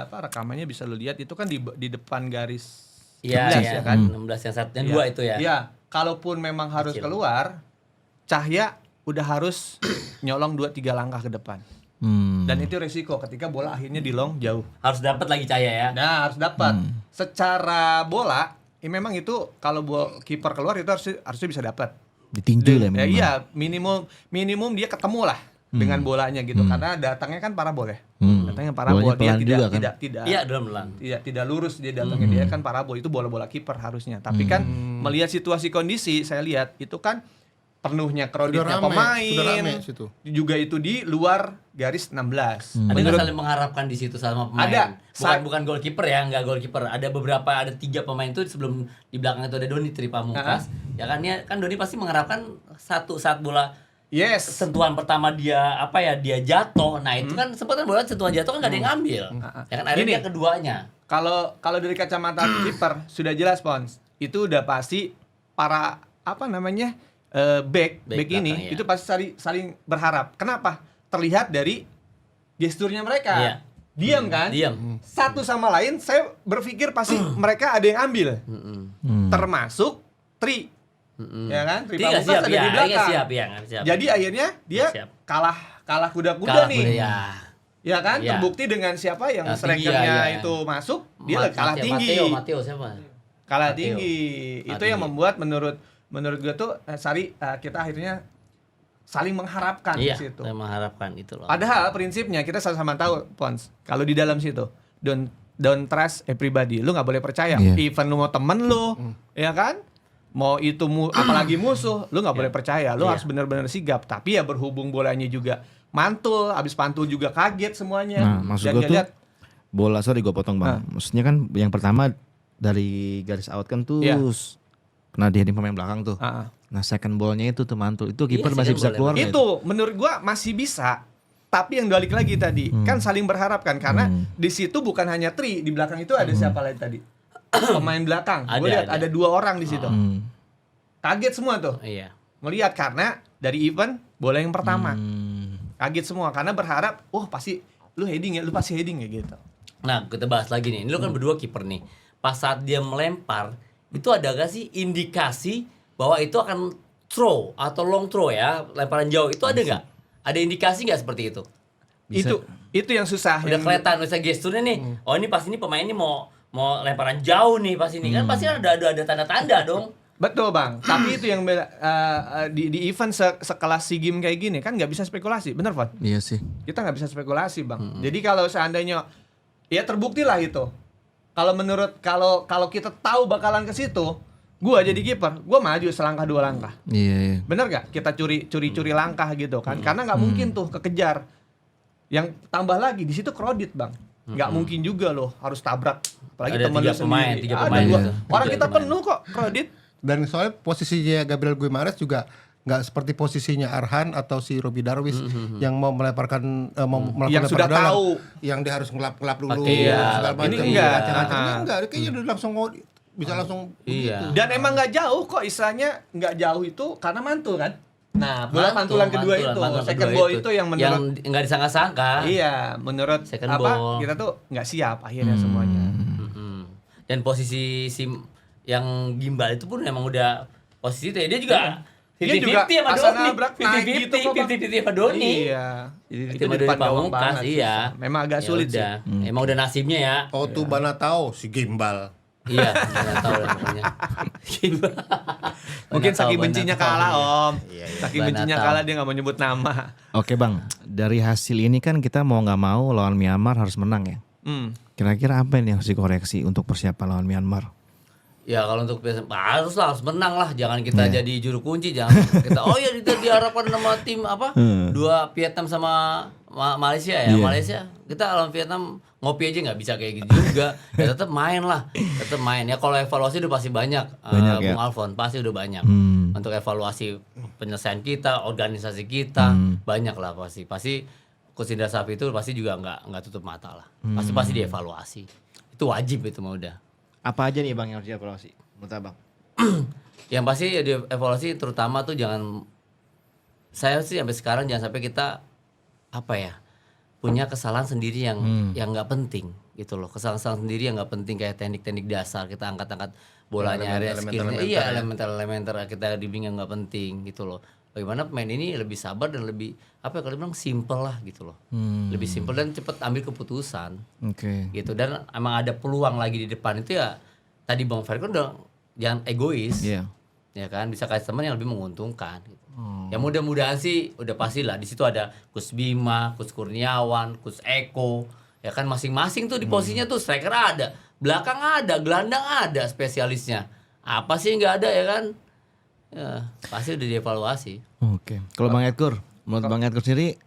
[SPEAKER 1] apa rekamannya bisa lo lihat itu kan di depan garis 16
[SPEAKER 2] Iya,
[SPEAKER 1] ya kan.
[SPEAKER 2] 16 yang 1 dan 2 itu ya.
[SPEAKER 1] Iya, kalaupun memang harus
[SPEAKER 2] Kecil.
[SPEAKER 1] keluar, Cahya udah harus nyolong 2-3 langkah ke depan. Dan itu resiko ketika bola akhirnya di long jauh.
[SPEAKER 2] Harus dapat lagi Cahya ya.
[SPEAKER 1] Nah, harus dapat. Secara bola, memang itu kalau kiper keluar itu harusnya bisa dapat.
[SPEAKER 3] Ditinju lah
[SPEAKER 1] Ya,
[SPEAKER 3] minimal.
[SPEAKER 1] iya, minimum dia ketemu lah dengan bolanya gitu. Karena datangnya kan parabol ya. Datangnya parabol,
[SPEAKER 3] Bolanya
[SPEAKER 1] dia
[SPEAKER 3] pelan juga kan?
[SPEAKER 1] tidak
[SPEAKER 2] Iya, dalam belang.
[SPEAKER 1] tidak lurus dia datangnya, dia kan parabol, itu bola-bola kiper harusnya. Tapi kan melihat situasi kondisi, saya lihat itu kan penuhnya kreditnya
[SPEAKER 4] Sudah
[SPEAKER 1] pemain,
[SPEAKER 4] rame situ.
[SPEAKER 1] juga itu di luar garis 16.
[SPEAKER 2] Ada nggak saling mengharapkan di situ sama pemain?
[SPEAKER 1] Ada.
[SPEAKER 2] Bukan goalkeeper ya, nggak goalkeeper. Ada 3 pemain itu sebelum di belakang itu ada Doni Tripamungkas. Ya kan Doni pasti mengharapkan satu saat bola
[SPEAKER 1] Yes.
[SPEAKER 2] sentuhan pertama dia dia jatuh. Nah, itu kan sempat bola sentuhan jatuh kan nggak ada yang ngambil. Ya kan akhirnya
[SPEAKER 1] Gini.
[SPEAKER 2] dia keduanya.
[SPEAKER 1] Kalau dari kacamata kiper sudah jelas Pons. Itu udah pasti para back
[SPEAKER 2] belakang,
[SPEAKER 1] ini
[SPEAKER 2] ya.
[SPEAKER 1] itu pasti saling berharap. Kenapa? Terlihat dari gesturnya mereka.
[SPEAKER 2] Iya.
[SPEAKER 1] Diam kan?
[SPEAKER 2] Diam.
[SPEAKER 1] Satu sama lain saya berpikir pasti mereka ada yang ambil. Termasuk Tri. Ya kan? Tri
[SPEAKER 2] Dia nggak
[SPEAKER 1] Pamungkas
[SPEAKER 2] siap
[SPEAKER 1] ada
[SPEAKER 2] ya,
[SPEAKER 1] di belakang.
[SPEAKER 2] nggak siap.
[SPEAKER 1] Jadi akhirnya dia
[SPEAKER 2] Siap.
[SPEAKER 1] kalah kuda-kuda
[SPEAKER 2] Kalah
[SPEAKER 1] nih.
[SPEAKER 2] kuda, ya.
[SPEAKER 1] Ya kan?
[SPEAKER 2] Iya.
[SPEAKER 1] Terbukti dengan siapa yang
[SPEAKER 2] Yang tinggi,
[SPEAKER 1] strikernya
[SPEAKER 2] ya.
[SPEAKER 1] itu masuk, dia kalah tinggi.
[SPEAKER 2] Matteo siapa?
[SPEAKER 1] Kalah
[SPEAKER 2] Matteo.
[SPEAKER 1] tinggi. Itu
[SPEAKER 2] Kalah
[SPEAKER 1] yang
[SPEAKER 2] tinggi.
[SPEAKER 1] membuat menurut gue tuh kita akhirnya saling mengharapkan di
[SPEAKER 2] Iya,
[SPEAKER 1] situ.
[SPEAKER 2] saya mengharapkan itu loh.
[SPEAKER 1] Padahal prinsipnya kita sama-sama tahu, Pons. Kalau di dalam situ, don't trust everybody. Lu nggak boleh percaya.
[SPEAKER 3] Iya.
[SPEAKER 1] Even lu mau temen lu, ya kan? Mau itu apalagi musuh, lu nggak boleh percaya. Lu
[SPEAKER 2] Iya.
[SPEAKER 1] harus benar-benar sigap. Tapi ya berhubung bolanya juga mantul, abis pantul juga kaget semuanya.
[SPEAKER 3] Nah, maksud
[SPEAKER 1] Dan
[SPEAKER 3] gue
[SPEAKER 1] dia
[SPEAKER 3] tuh
[SPEAKER 1] lihat,
[SPEAKER 3] bola, sorry gue potong Bang. Maksudnya kan yang pertama dari garis out kan tuh
[SPEAKER 1] Iya.
[SPEAKER 3] kena di pemain belakang tuh.
[SPEAKER 1] ah.
[SPEAKER 3] Nah second ballnya itu tuh mantul. Itu kiper
[SPEAKER 2] Iya,
[SPEAKER 3] masih
[SPEAKER 2] second
[SPEAKER 3] bisa
[SPEAKER 2] ball
[SPEAKER 3] keluar nggak
[SPEAKER 1] Itu menurut gua masih bisa. Tapi yang balik lagi tadi kan saling berharap kan, karena di situ bukan hanya Tri, di belakang itu ada siapa lagi tadi? Pemain belakang. Gue lihat ada 2 orang di situ. Kaget semua tuh.
[SPEAKER 2] Iya.
[SPEAKER 1] Melihat karena dari event bola yang pertama. Kaget semua karena berharap, pasti lu pasti heading ya gitu.
[SPEAKER 2] Nah, kita bahas lagi nih. Ini lu kan berdua kiper nih. Pas saat dia melempar, itu ada gak sih indikasi bahwa itu akan throw atau long throw ya, lemparan jauh. Itu ada nggak? Ada indikasi nggak seperti itu?
[SPEAKER 1] Itu yang susah.
[SPEAKER 2] Udah kelihatan misalnya gesturnya nih. Oh, ini pas ini pemain ini mau lemparan jauh nih pas ini. Kan pasti ada tanda-tanda dong.
[SPEAKER 1] Betul Bang, tapi itu yang di event sekelas SEA Games kayak gini kan nggak bisa spekulasi, bener Van?
[SPEAKER 3] Iya sih.
[SPEAKER 1] Kita nggak bisa spekulasi Bang. Jadi kalau seandainya ya terbukti lah itu. Kalau kita tahu bakalan ke situ, gua jadi kiper, gua maju selangkah 2 langkah.
[SPEAKER 3] Iya.
[SPEAKER 1] Bener gak? Kita curi langkah gitu kan? Karena nggak mungkin tuh kekejar. Yang tambah lagi di situ crowded bang, nggak mungkin juga loh harus tabrak. Apalagi
[SPEAKER 2] Ada
[SPEAKER 1] teman lu
[SPEAKER 2] 3 pemain,
[SPEAKER 1] sendiri.
[SPEAKER 2] 3
[SPEAKER 1] Ada
[SPEAKER 2] pemain
[SPEAKER 1] dua.
[SPEAKER 2] gitu.
[SPEAKER 1] Orang
[SPEAKER 2] 3
[SPEAKER 1] kita
[SPEAKER 2] pemain.
[SPEAKER 1] penuh kok crowded.
[SPEAKER 4] Dan soalnya posisinya Gabriel Guimares juga nggak seperti posisinya Arhan atau si Robi Darwis yang mau melemparkan melakukan
[SPEAKER 1] Yang sudah
[SPEAKER 4] lempar dalam,
[SPEAKER 1] tahu.
[SPEAKER 4] yang dia harus ngelap dulu
[SPEAKER 2] Iya,
[SPEAKER 4] segala
[SPEAKER 2] ini
[SPEAKER 4] macam.
[SPEAKER 1] enggak.
[SPEAKER 4] Ngacang-ngacang. Ini enggak, dia kayaknya udah langsung bisa langsung
[SPEAKER 2] Iya.
[SPEAKER 4] begitu.
[SPEAKER 1] Dan emang nggak jauh kok, istilahnya nggak jauh itu karena mantul kan. Nah, bola mantulan kedua itu, second ball itu yang menurut
[SPEAKER 2] nggak disangka-sangka.
[SPEAKER 1] iya, menurut
[SPEAKER 2] Second
[SPEAKER 1] apa
[SPEAKER 2] ball.
[SPEAKER 1] kita tuh nggak siap akhirnya semuanya.
[SPEAKER 2] Mm-mm. Dan posisi yang gimbal itu pun emang udah posisi itu ya. Dia juga
[SPEAKER 1] Dia juga
[SPEAKER 2] 50-50 sama
[SPEAKER 1] asal
[SPEAKER 2] Doni.
[SPEAKER 1] nabrak naik gitu kok, Bang.
[SPEAKER 2] 50-50 sama Doni.
[SPEAKER 1] Iya.
[SPEAKER 2] Jadi
[SPEAKER 1] Itu
[SPEAKER 2] itu
[SPEAKER 1] di
[SPEAKER 2] Doni
[SPEAKER 1] depan gawang
[SPEAKER 2] Pamungkas,
[SPEAKER 1] banget,
[SPEAKER 2] iya.
[SPEAKER 1] susah. Memang agak
[SPEAKER 2] Ya
[SPEAKER 1] sulit
[SPEAKER 2] udah.
[SPEAKER 1] sih.
[SPEAKER 2] Emang udah nasibnya ya.
[SPEAKER 4] Otu Banatao si gimbal.
[SPEAKER 2] Iya, nggak tahu lah pokoknya.
[SPEAKER 1] Mungkin
[SPEAKER 2] Banatau,
[SPEAKER 1] saking bencinya
[SPEAKER 2] Banatau.
[SPEAKER 1] kalah Om.
[SPEAKER 4] Iya, iya.
[SPEAKER 1] Saking bencinya
[SPEAKER 2] Banatau.
[SPEAKER 1] kalah dia nggak mau nyebut nama.
[SPEAKER 3] Oke bang, dari hasil ini kan kita mau nggak mau lawan Myanmar harus menang ya. Kira-kira apa yang harus dikoreksi untuk persiapan lawan Myanmar?
[SPEAKER 2] Ya kalau untuk harus menang lah, jangan kita jadi juru kunci, jangan kita kita diharapkan sama tim apa? Dua Vietnam sama Malaysia ya. Malaysia kita lawan Vietnam ngopi aja nggak bisa kayak gitu juga. Ya tetap main lah, tetap main. Ya kalau evaluasi udah pasti banyak,
[SPEAKER 3] Banyak, ya?
[SPEAKER 2] Bung Alfon pasti udah banyak. Untuk evaluasi penyelesaian kita, organisasi kita, banyak lah pasti. Pasti Coach Indra Safri itu pasti juga nggak tutup mata lah. Pasti dievaluasi. Itu wajib itu mah udah.
[SPEAKER 3] Apa aja nih bang yang harus dievaluasi menurut abang?
[SPEAKER 2] Yang pasti ya dievaluasi terutama tuh saya sih sampai sekarang jangan sampai kita punya kesalahan sendiri yang nggak penting gitu loh, kesalahan sendiri yang nggak penting kayak teknik-teknik dasar kita angkat-angkat bolanya area skillnya, iya elementer kita dibimbing yang nggak penting gitu loh. Bagaimana pemain ini lebih sabar dan lebih kalau bilang simple lah gitu loh, lebih simple dan cepet ambil keputusan.
[SPEAKER 3] Oke.
[SPEAKER 2] Gitu, dan emang ada peluang lagi di depan itu ya tadi Bang Ferry kan udah jangan egois.
[SPEAKER 3] Iya.
[SPEAKER 2] Ya kan bisa kasih teman yang lebih menguntungkan gitu. Ya mudah-mudahan sih udah pastilah di situ ada Coach Bima, Coach Kurniawan, Coach Eko, ya kan masing-masing tuh di posisinya tuh striker ada, belakang ada, gelandang ada spesialisnya. Apa sih nggak ada ya kan? Ya, pasti udah dievaluasi.
[SPEAKER 3] Oke. Kalau Bang Edgar, menurut Bang Edgar sendiri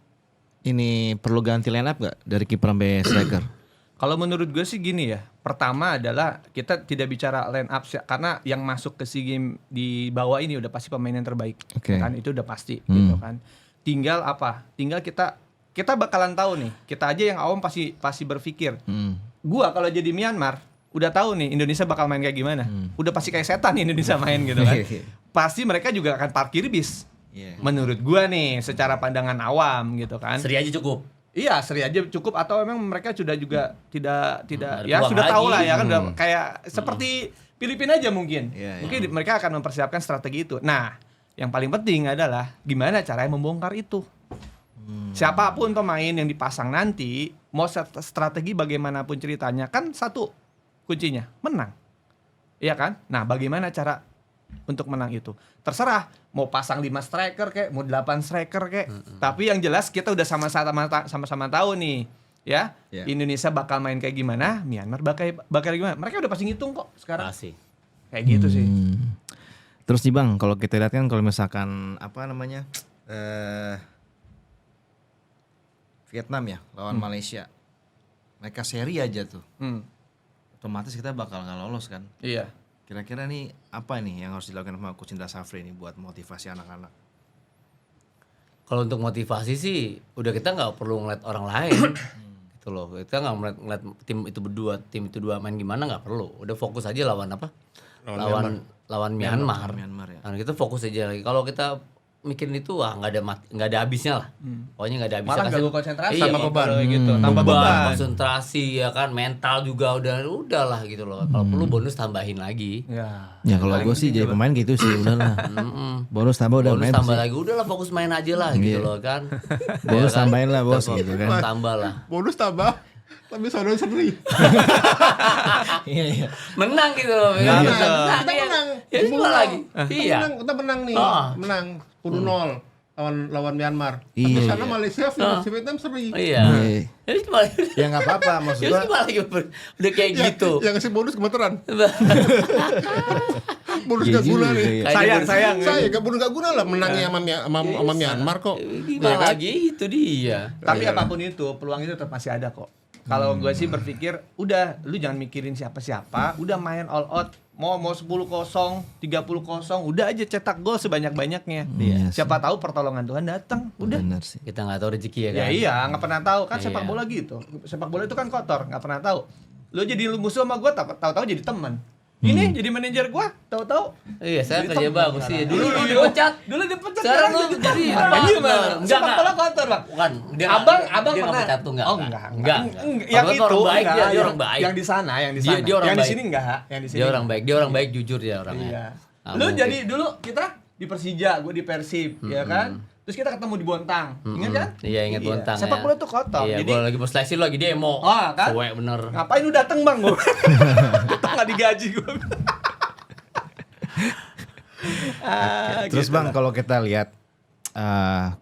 [SPEAKER 3] ini perlu ganti line up gak dari kiper sampai striker?
[SPEAKER 1] Kalau menurut gue sih gini ya. Pertama adalah kita tidak bicara line up karena yang masuk ke SEA Games di bawah ini udah pasti pemain yang terbaik.
[SPEAKER 3] Oke.
[SPEAKER 1] Kan itu udah pasti gitu kan. Tinggal Tinggal kita bakalan tahu nih. Kita aja yang awam pasti berpikir. Gua kalau jadi Myanmar udah tahu nih Indonesia bakal main kayak gimana. Udah pasti kayak setan nih Indonesia main gitu kan. Pasti mereka juga akan parkir bis. Menurut gua nih secara pandangan awam gitu kan.
[SPEAKER 2] Seri aja cukup.
[SPEAKER 1] Iya, seri aja cukup atau memang mereka sudah juga tidak
[SPEAKER 2] ada
[SPEAKER 1] ya
[SPEAKER 2] peluang
[SPEAKER 1] sudah tahu
[SPEAKER 2] lagi.
[SPEAKER 1] lah ya kan udah kayak seperti Filipina aja mungkin.
[SPEAKER 3] Iya,
[SPEAKER 1] Mungkin mereka akan mempersiapkan strategi itu. Nah, yang paling penting adalah gimana caranya membongkar itu. Siapapun pemain yang dipasang nanti, mau strategi bagaimanapun ceritanya kan satu kuncinya, menang. Iya kan? Nah, bagaimana cara untuk menang itu? Terserah mau pasang 5 striker kayak mau 8 striker kayak. Tapi yang jelas kita udah sama-sama tahu nih, ya. Indonesia bakal main kayak gimana, Myanmar bakal gimana. Mereka udah pasti ngitung kok sekarang.
[SPEAKER 2] Pasti.
[SPEAKER 1] Kayak gitu sih.
[SPEAKER 3] Terus nih Bang, kalau kita lihat kan kalau misalkan Vietnam ya lawan Malaysia, mereka seri aja tuh, otomatis kita bakal nggak lolos kan.
[SPEAKER 1] Iya.
[SPEAKER 3] Kira-kira nih apa nih yang harus dilakukan sama Coach Indra Safri nih buat motivasi anak-anak?
[SPEAKER 2] Kalau untuk motivasi sih udah kita nggak perlu ngeliat orang lain gitu loh. Kita nggak ngeliat tim itu dua main gimana, nggak perlu. Udah fokus aja lawan lawan Myanmar.
[SPEAKER 3] Ya.
[SPEAKER 2] Nah, kita fokus aja lagi. Kalau kita mikirin itu nggak ada habisnya lah. Pokoknya nggak ada habisnya.
[SPEAKER 1] Malah ganggu konsentrasi
[SPEAKER 2] Iya,
[SPEAKER 1] sama
[SPEAKER 2] beban
[SPEAKER 1] gitu. Tambah beban.
[SPEAKER 2] konsentrasi ya kan, mental juga udah lah gitu loh. Kalau perlu bonus tambahin lagi.
[SPEAKER 3] Ya kalau gue sih jadi pemain gitu sih udahlah. Bonus tambah udah
[SPEAKER 2] Bonus
[SPEAKER 3] main
[SPEAKER 2] tambah
[SPEAKER 3] sih.
[SPEAKER 2] lagi, udahlah fokus main aja lah gitu loh kan.
[SPEAKER 3] Bonus
[SPEAKER 2] Ya kan?
[SPEAKER 3] tambahin lah bos gitu kan.
[SPEAKER 2] Tambah lah.
[SPEAKER 4] Bonus tambah, tapi saudara seri.
[SPEAKER 3] Iya.
[SPEAKER 2] Menang gitu loh.
[SPEAKER 1] Iya,
[SPEAKER 2] Menang.
[SPEAKER 1] betul.
[SPEAKER 2] Menang.
[SPEAKER 4] Kita menang.
[SPEAKER 2] Ya cuma lagi. Iya.
[SPEAKER 4] Kita menang nih, menang 10-0 lawan Myanmar. Tapi
[SPEAKER 3] Iya.
[SPEAKER 4] sana Malaysia, Vietnam seri.
[SPEAKER 2] Iya. Jadi cuma
[SPEAKER 3] Ya nggak apa-apa maksud
[SPEAKER 2] ya
[SPEAKER 3] gua.
[SPEAKER 2] cuma lagi udah kayak gitu.
[SPEAKER 4] Yang ngasih bonus gemeteran. bonus
[SPEAKER 3] Iya
[SPEAKER 4] gak guna
[SPEAKER 3] juga,
[SPEAKER 4] nih.
[SPEAKER 3] iya.
[SPEAKER 1] Sayang.
[SPEAKER 4] Saya gak bonus gak guna lah menangnya sama Myanmar kok.
[SPEAKER 2] Gimana
[SPEAKER 4] Ya kan?
[SPEAKER 2] lagi itu dia.
[SPEAKER 1] Tapi apapun itu, peluang itu tetap masih ada kok. Kalau gue sih berpikir, udah lu jangan mikirin siapa-siapa, udah main all out. Mau 10-0, 30-0, udah aja cetak gol sebanyak-banyaknya.
[SPEAKER 3] Iya sih.
[SPEAKER 1] Siapa tahu pertolongan Tuhan datang, udah.
[SPEAKER 3] Bener sih.
[SPEAKER 2] Kita nggak tahu rezeki ya kan.
[SPEAKER 1] Ya iya, nggak pernah tahu kan sepak
[SPEAKER 2] Iya.
[SPEAKER 1] bola gitu. Sepak bola itu kan kotor, nggak pernah tahu. Lu jadi musuh sama gue, tahu-tahu jadi teman. Ini jadi manajer gue, tahu-tahu.
[SPEAKER 2] Iya, saya
[SPEAKER 1] Jadi
[SPEAKER 2] kerja
[SPEAKER 1] teman
[SPEAKER 2] bagus sih.
[SPEAKER 1] sekarang.
[SPEAKER 2] Dulu
[SPEAKER 1] Iya.
[SPEAKER 2] dipecat.
[SPEAKER 1] Dulu dipecat.
[SPEAKER 2] Sekarang lu jadi
[SPEAKER 1] apa? Gimana?
[SPEAKER 2] Enggak,
[SPEAKER 1] Sepak bola kotor, Bang.
[SPEAKER 2] Bukan. Dia
[SPEAKER 1] Abang
[SPEAKER 2] dia
[SPEAKER 1] pernah
[SPEAKER 2] nggak pecat tuh enggak.
[SPEAKER 1] Oh, enggak. Yang
[SPEAKER 2] Abang
[SPEAKER 1] itu
[SPEAKER 2] orang baik
[SPEAKER 1] enggak,
[SPEAKER 2] dia orang baik.
[SPEAKER 1] Yang di sana, yang di
[SPEAKER 2] Dia-
[SPEAKER 1] sana.
[SPEAKER 2] dia orang
[SPEAKER 1] yang di
[SPEAKER 2] baik.
[SPEAKER 1] sini enggak, yang di sini.
[SPEAKER 2] Dia orang baik, dia orang baik jujur dia orangnya.
[SPEAKER 1] Iya.
[SPEAKER 2] Nggak
[SPEAKER 1] Lu
[SPEAKER 2] mungkin.
[SPEAKER 1] jadi dulu kita di Persija, gue di Persib, ya kan? Terus kita ketemu di Bontang, ingat kan?
[SPEAKER 2] Iya, ingat Bontang.
[SPEAKER 1] Sepak
[SPEAKER 2] ya.
[SPEAKER 1] bola tuh kotor.
[SPEAKER 2] Iya,
[SPEAKER 1] Jadi
[SPEAKER 2] gua lagi mau seleksi lu lagi demo.
[SPEAKER 1] Ah, kan?
[SPEAKER 2] Cuek bener.
[SPEAKER 1] ngapain lu dateng bang gue? Kita nggak digaji gue.
[SPEAKER 3] Terus
[SPEAKER 1] gitu
[SPEAKER 3] Bang, kalau kita lihat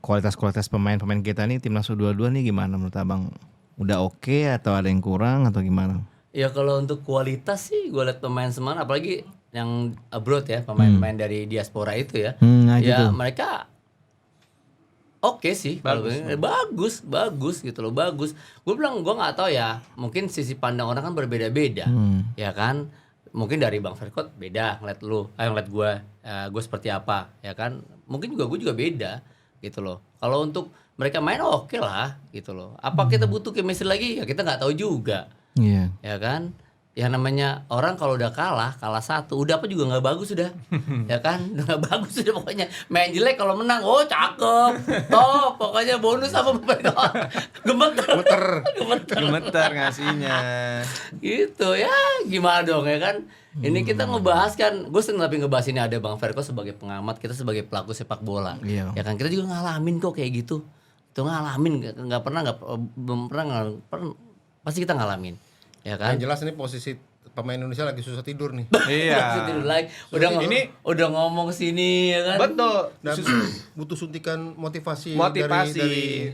[SPEAKER 3] kualitas-kualitas pemain-pemain kita nih timnas U22 nih gimana menurut Abang? Udah oke atau ada yang kurang atau gimana?
[SPEAKER 2] Ya kalau untuk kualitas sih gue liat pemain Semarang apalagi yang abroad ya, pemain-pemain dari diaspora itu ya.
[SPEAKER 3] Nah,
[SPEAKER 2] Ya
[SPEAKER 3] gitu.
[SPEAKER 2] mereka oke sih, kalau gue- bagus gitu loh, bagus. Gue bilang gue nggak tahu ya, mungkin sisi pandang orang kan berbeda-beda, ya kan. Mungkin dari Bang Verkot beda ngeliat lu, ngeliat gue seperti apa, ya kan. Mungkin juga gue juga beda gitu loh. Kalau untuk mereka main oke lah gitu loh. Apa kita butuh chemistry lagi? Ya kita nggak tahu juga,
[SPEAKER 3] Iya.
[SPEAKER 2] ya kan. Yang namanya orang kalau udah kalah satu, udah apa juga nggak bagus sudah, ya kan, udah nggak bagus sudah pokoknya. Main jelek kalau menang, oh cakep, top, pokoknya bonus apa gemeter,
[SPEAKER 1] gemeter ngasihnya.
[SPEAKER 2] gitu ya, gimana dong ya kan. Ini kita ngebahas kan, gue seneng tapi ngebahas ini ada Bang Verko sebagai pengamat, kita sebagai pelaku sepak bola,
[SPEAKER 3] Iya.
[SPEAKER 2] ya kan kita juga ngalamin kok kayak gitu, itu ngalamin, belum pernah, pasti kita ngalamin, ya kan.
[SPEAKER 4] Yang jelas ini posisi pemain Indonesia lagi susah tidur nih.
[SPEAKER 1] Iya.
[SPEAKER 2] Tidur lagi. Udah ngomong sini ya kan.
[SPEAKER 1] Betul.
[SPEAKER 4] Dan butuh suntikan motivasi,
[SPEAKER 1] Motivasi.
[SPEAKER 4] dari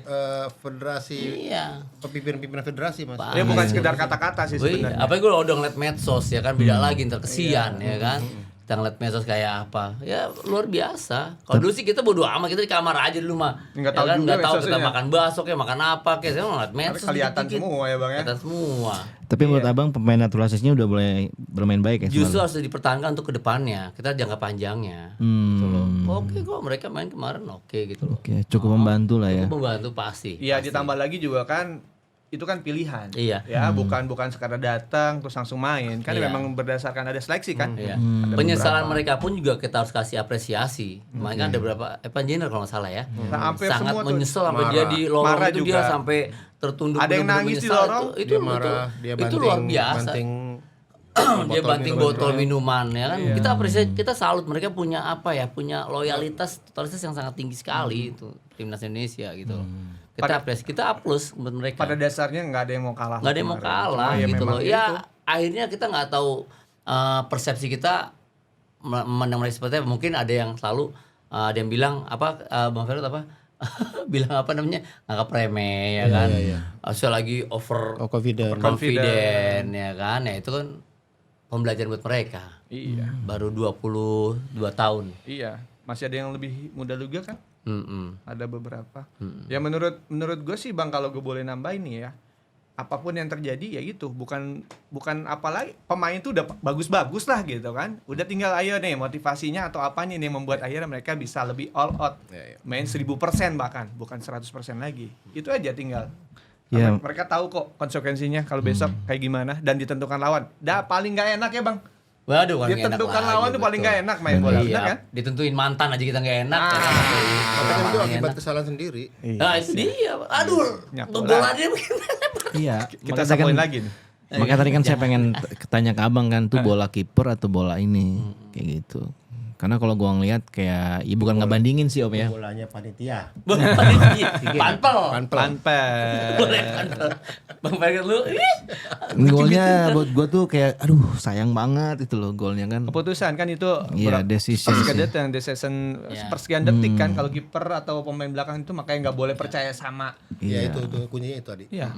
[SPEAKER 4] federasi,
[SPEAKER 2] Iya.
[SPEAKER 4] pimpinan federasi Mas.
[SPEAKER 1] Dia bukan sekedar kata-kata sih
[SPEAKER 2] Oh iya,
[SPEAKER 1] sebenarnya.
[SPEAKER 2] apalagi gue udah ngeliat medsos ya kan, beda lagi ntar kesian ya kan. Kita ngeliat medsos kayak apa, ya luar biasa. Kalau dulu sih kita bodo amat, kita di kamar aja dulu mah.
[SPEAKER 1] Nggak
[SPEAKER 2] Ya
[SPEAKER 1] tahu
[SPEAKER 2] kan,
[SPEAKER 1] juga
[SPEAKER 2] nggak tahu kita
[SPEAKER 1] medsosnya.
[SPEAKER 2] makan bakso kayak makan apa kayak, saya ngeliat
[SPEAKER 1] Tapi
[SPEAKER 2] medsos.
[SPEAKER 1] kelihatan
[SPEAKER 2] dikit-dikit.
[SPEAKER 1] semua ya bang ya.
[SPEAKER 2] Kelihatan semua.
[SPEAKER 3] Tapi menurut Abang pemain naturalisasinya udah mulai bermain baik ya?
[SPEAKER 2] Justru
[SPEAKER 3] semalam?
[SPEAKER 2] harus dipertahankan untuk kedepannya, kita jangka panjangnya. Gitu loh. Oke kok mereka main kemarin oke gitu loh.
[SPEAKER 3] Oke, cukup membantu lah ya.
[SPEAKER 2] Cukup membantu pasti.
[SPEAKER 1] Iya
[SPEAKER 2] pasti.
[SPEAKER 1] ditambah lagi juga kan itu kan pilihan.
[SPEAKER 2] Iya.
[SPEAKER 1] Ya bukan sekadar datang terus langsung main. Kan
[SPEAKER 2] Iya.
[SPEAKER 1] memang berdasarkan ada seleksi kan.
[SPEAKER 2] Iya.
[SPEAKER 1] Ada
[SPEAKER 2] Penyesalan
[SPEAKER 1] beberapa.
[SPEAKER 2] mereka pun juga kita harus kasih apresiasi. Makanya ada beberapa Evangeline kalau nggak salah ya.
[SPEAKER 1] Nah, hampir
[SPEAKER 2] Sangat
[SPEAKER 1] semua tuh
[SPEAKER 2] menyesal sampai
[SPEAKER 4] marah.
[SPEAKER 2] dia di lorong
[SPEAKER 1] Marah
[SPEAKER 2] itu
[SPEAKER 1] juga.
[SPEAKER 2] dia sampai tertunduk.
[SPEAKER 1] Ada yang
[SPEAKER 2] bener-bener
[SPEAKER 1] nangis di
[SPEAKER 2] menyesal.
[SPEAKER 1] lorong,
[SPEAKER 2] Itu
[SPEAKER 4] Dia marah, dia
[SPEAKER 2] itu luar biasa.
[SPEAKER 4] banting
[SPEAKER 2] Dia banting botol minuman ya kan.
[SPEAKER 1] Iya.
[SPEAKER 2] Kita apresiasi, kita salut mereka punya apa ya? Punya loyalitas, totalitas yang sangat tinggi sekali itu timnas Indonesia gitu. Kita apresiasi, kita aplaus buat mereka.
[SPEAKER 1] Pada dasarnya nggak ada yang mau kalah.
[SPEAKER 2] Nggak ada yang mau
[SPEAKER 1] kemarin.
[SPEAKER 2] kalah
[SPEAKER 1] Cuma
[SPEAKER 2] gitu
[SPEAKER 1] memang
[SPEAKER 2] loh.
[SPEAKER 1] itu.
[SPEAKER 2] Ya akhirnya kita nggak tahu persepsi kita memandang mereka seperti apa. Mungkin ada yang selalu ada yang bilang apa Bang Ferut apa bilang apa namanya nganggap remeh ya kan. Asal lagi over
[SPEAKER 4] confident.
[SPEAKER 2] confident ya kan. Ya itu kan pembelajaran buat mereka.
[SPEAKER 1] Iya.
[SPEAKER 2] Baru 22 tahun.
[SPEAKER 1] Iya. Masih ada yang lebih muda juga kan?
[SPEAKER 2] Mm-mm.
[SPEAKER 1] Ada beberapa. Ya menurut gue sih bang kalau gue boleh nambahin nih ya, apapun yang terjadi ya gitu, bukan apalagi pemain itu udah bagus-bagus lah gitu kan, udah tinggal ayo nih motivasinya atau apanya nih yang membuat akhirnya mereka bisa lebih all out, main 1000% bahkan bukan 100% lagi, itu aja tinggal.
[SPEAKER 3] Ya.
[SPEAKER 1] Karena mereka tahu kok konsekuensinya kalau besok kayak gimana dan ditentukan lawan. Dah paling nggak enak ya bang.
[SPEAKER 2] Waduh, kan nggak enak
[SPEAKER 1] Ditentukan
[SPEAKER 2] lagi,
[SPEAKER 1] lawan tuh paling
[SPEAKER 2] betul.
[SPEAKER 1] nggak enak main bola,
[SPEAKER 2] Iya,
[SPEAKER 1] benar kan?
[SPEAKER 2] ditentuin mantan aja kita nggak enak.
[SPEAKER 1] Ah,
[SPEAKER 2] ya kan?
[SPEAKER 4] Tapi kan itu
[SPEAKER 2] Mantan
[SPEAKER 4] akibat
[SPEAKER 2] enak.
[SPEAKER 4] kesalahan sendiri.
[SPEAKER 2] Nah itu dia, aduh,
[SPEAKER 1] Nyapu
[SPEAKER 2] ngebolannya
[SPEAKER 3] Iya.
[SPEAKER 1] Kita
[SPEAKER 3] makanya
[SPEAKER 1] samain
[SPEAKER 3] kan-
[SPEAKER 1] lagi nih.
[SPEAKER 3] Makanya tadi kan saya pengen tanya ke Abang kan tuh bola kiper atau bola ini kayak gitu. Karena kalau gua ngeliat kayak ya bukan ngebandingin sih Om ya.
[SPEAKER 4] Bolanya panitia.
[SPEAKER 2] Panpel.
[SPEAKER 1] Panpel.
[SPEAKER 2] Boleh panpel. Bang Ferry lu,
[SPEAKER 3] Golnya buat gua tuh kayak aduh sayang banget itu loh golnya kan.
[SPEAKER 1] Keputusan kan itu
[SPEAKER 3] Iya, decision
[SPEAKER 1] persekian
[SPEAKER 3] sih.
[SPEAKER 1] detik yang decision
[SPEAKER 2] Iya.
[SPEAKER 1] persekian detik kan kalau kiper atau pemain belakang itu makanya nggak boleh percaya sama.
[SPEAKER 4] Iya itu kuncinya itu tadi.
[SPEAKER 1] Iya.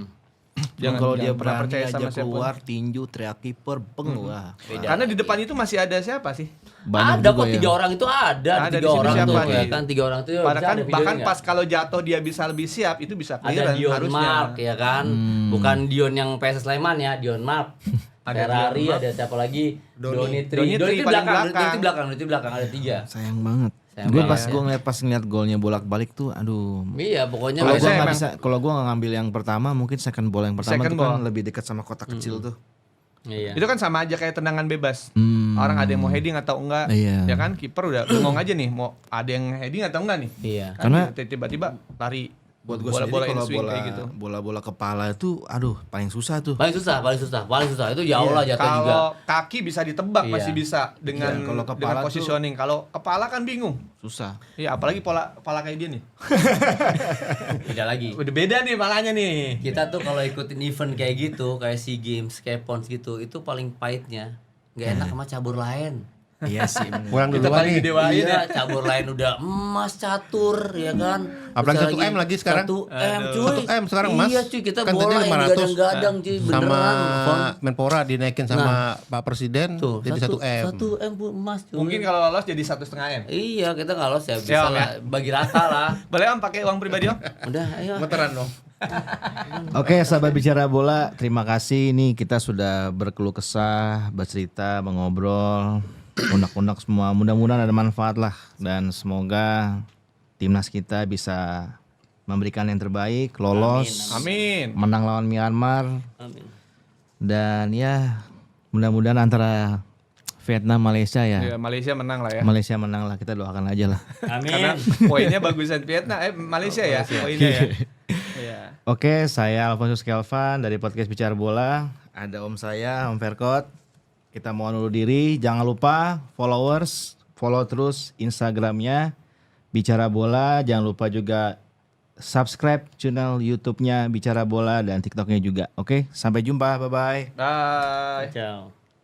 [SPEAKER 1] Jangan-
[SPEAKER 3] kalau
[SPEAKER 1] jangan
[SPEAKER 3] dia
[SPEAKER 1] pernah
[SPEAKER 3] berani
[SPEAKER 1] percaya sama
[SPEAKER 3] aja
[SPEAKER 1] siapapun.
[SPEAKER 3] keluar tinju teriak kiper wah.
[SPEAKER 2] Beda
[SPEAKER 1] Karena di
[SPEAKER 2] lagi.
[SPEAKER 1] depan itu masih ada siapa sih?
[SPEAKER 3] Banyak
[SPEAKER 2] ada
[SPEAKER 3] juga
[SPEAKER 2] kok
[SPEAKER 3] ya.
[SPEAKER 2] 3 orang itu ada
[SPEAKER 1] Ada di
[SPEAKER 2] tiga
[SPEAKER 1] situ
[SPEAKER 2] orang
[SPEAKER 1] siapa
[SPEAKER 2] tuh
[SPEAKER 1] nih?
[SPEAKER 2] ya kan 3 orang tuh
[SPEAKER 1] Padahal
[SPEAKER 2] bisa
[SPEAKER 1] kan
[SPEAKER 2] ada
[SPEAKER 1] bahkan
[SPEAKER 2] videonya
[SPEAKER 1] pas
[SPEAKER 2] nggak?
[SPEAKER 1] kalau jatuh dia bisa lebih siap, itu bisa
[SPEAKER 2] ada
[SPEAKER 1] clearance
[SPEAKER 2] Dion
[SPEAKER 1] harusnya.
[SPEAKER 2] Mark ya kan, bukan Dion yang PS Sleman ya, Dion Mark.
[SPEAKER 1] Ada
[SPEAKER 2] Ferrari,
[SPEAKER 1] Dion Mark.
[SPEAKER 2] ada siapa lagi?
[SPEAKER 1] Donitri
[SPEAKER 2] Donitri
[SPEAKER 1] paling
[SPEAKER 2] Donitri belakang ada 3.
[SPEAKER 3] Sayang banget.
[SPEAKER 2] Sayang
[SPEAKER 3] Gue
[SPEAKER 2] banget
[SPEAKER 3] pas ngeliat golnya bolak-balik tuh, aduh.
[SPEAKER 2] Iya, pokoknya
[SPEAKER 3] Kalau
[SPEAKER 1] Biasanya
[SPEAKER 3] gua nggak
[SPEAKER 1] emang-
[SPEAKER 3] bisa, kalau gua nggak ngambil yang pertama, mungkin second ball yang pertama
[SPEAKER 1] Second
[SPEAKER 3] tuh kan
[SPEAKER 1] ball.
[SPEAKER 3] lebih dekat sama kotak kecil tuh.
[SPEAKER 2] iya.
[SPEAKER 1] Itu kan sama aja kayak tendangan bebas.
[SPEAKER 3] Hmm.
[SPEAKER 1] Orang ada yang mau heading atau enggak.
[SPEAKER 3] Iya.
[SPEAKER 1] Ya kan kiper udah bengong aja nih mau ada yang heading atau enggak nih.
[SPEAKER 2] Iya.
[SPEAKER 1] Kan
[SPEAKER 3] Karena-
[SPEAKER 1] tiba-tiba lari
[SPEAKER 3] Buat gue
[SPEAKER 1] bola-bola
[SPEAKER 3] sendiri
[SPEAKER 1] in
[SPEAKER 3] kalau
[SPEAKER 1] swing kayak gitu.
[SPEAKER 3] bola kepala itu, aduh paling susah tuh.
[SPEAKER 2] Paling susah itu jauh lah jatuh juga.
[SPEAKER 1] Kalau kaki bisa ditebak
[SPEAKER 2] Iya.
[SPEAKER 1] masih bisa dengan
[SPEAKER 3] Iya, kalau kepala
[SPEAKER 1] dengan
[SPEAKER 3] tuh-
[SPEAKER 1] positioning. Kalau kepala kan bingung.
[SPEAKER 3] Susah.
[SPEAKER 1] Iya, apalagi kepala kayak dia nih.
[SPEAKER 2] Beda lagi.
[SPEAKER 1] Udah beda nih malahnya nih.
[SPEAKER 2] Kita tuh kalau ikutin event kayak gitu, kayak SEA Games, kayak PONS gitu, itu paling pahitnya. Nggak enak sama cabur lain.
[SPEAKER 3] Iya sih.
[SPEAKER 4] Kurang
[SPEAKER 1] Kita
[SPEAKER 4] duluan
[SPEAKER 1] paling
[SPEAKER 4] nih.
[SPEAKER 1] didewain
[SPEAKER 2] Iya,
[SPEAKER 1] ya.
[SPEAKER 2] cabur lain udah emas catur ya kan.
[SPEAKER 4] Apalagi
[SPEAKER 2] Terus
[SPEAKER 4] 1M lagi sekarang.
[SPEAKER 2] 1M
[SPEAKER 1] Aduh.
[SPEAKER 2] cuy.
[SPEAKER 4] 1M sekarang emas.
[SPEAKER 2] Iya cuy, kita
[SPEAKER 4] Kan
[SPEAKER 2] bola
[SPEAKER 4] tadinya
[SPEAKER 2] yang
[SPEAKER 4] 500.
[SPEAKER 2] gadang-gadang cuy,
[SPEAKER 4] Sama
[SPEAKER 2] beneran. Fon.
[SPEAKER 4] Menpora dinaikin sama Pak Presiden
[SPEAKER 2] Tuh,
[SPEAKER 4] jadi 1M.
[SPEAKER 2] 1M pun emas cuy.
[SPEAKER 1] Mungkin kalau lolos jadi 1,5 M.
[SPEAKER 2] Iya, kita nggak lolos ya bisa
[SPEAKER 1] Siap,
[SPEAKER 2] lah, bagi rata lah.
[SPEAKER 1] Boleh Om pakai uang pribadi Om?
[SPEAKER 2] Udah, ayo.
[SPEAKER 4] Meteran dong.
[SPEAKER 3] Oke, sahabat bicara bola, terima kasih. Ini kita sudah berkeluh kesah, bercerita, mengobrol, unek-unek semua. Mudah-mudahan ada manfaat lah, dan semoga timnas kita bisa memberikan yang terbaik, lolos,
[SPEAKER 1] Amin.
[SPEAKER 3] menang lawan Myanmar,
[SPEAKER 2] Amin.
[SPEAKER 3] dan ya mudah-mudahan antara Vietnam Malaysia
[SPEAKER 1] Ya,
[SPEAKER 3] ya.
[SPEAKER 1] Malaysia menang lah ya.
[SPEAKER 3] Malaysia menang lah, kita doakan aja lah.
[SPEAKER 1] Karena
[SPEAKER 2] Amin.
[SPEAKER 1] poinnya bagusan Vietnam, Malaysia ya poinnya ya. Iya.
[SPEAKER 3] Oke, saya Alfonso Kelvan dari podcast Bicara Bola. Ada om saya, Om Verkot. Kita mau undur diri. Jangan lupa follow terus Instagramnya Bicara Bola. Jangan lupa juga subscribe channel YouTube-nya Bicara Bola dan TikTok-nya juga. Oke, sampai jumpa. Bye-bye.
[SPEAKER 1] Bye.
[SPEAKER 2] Ciao.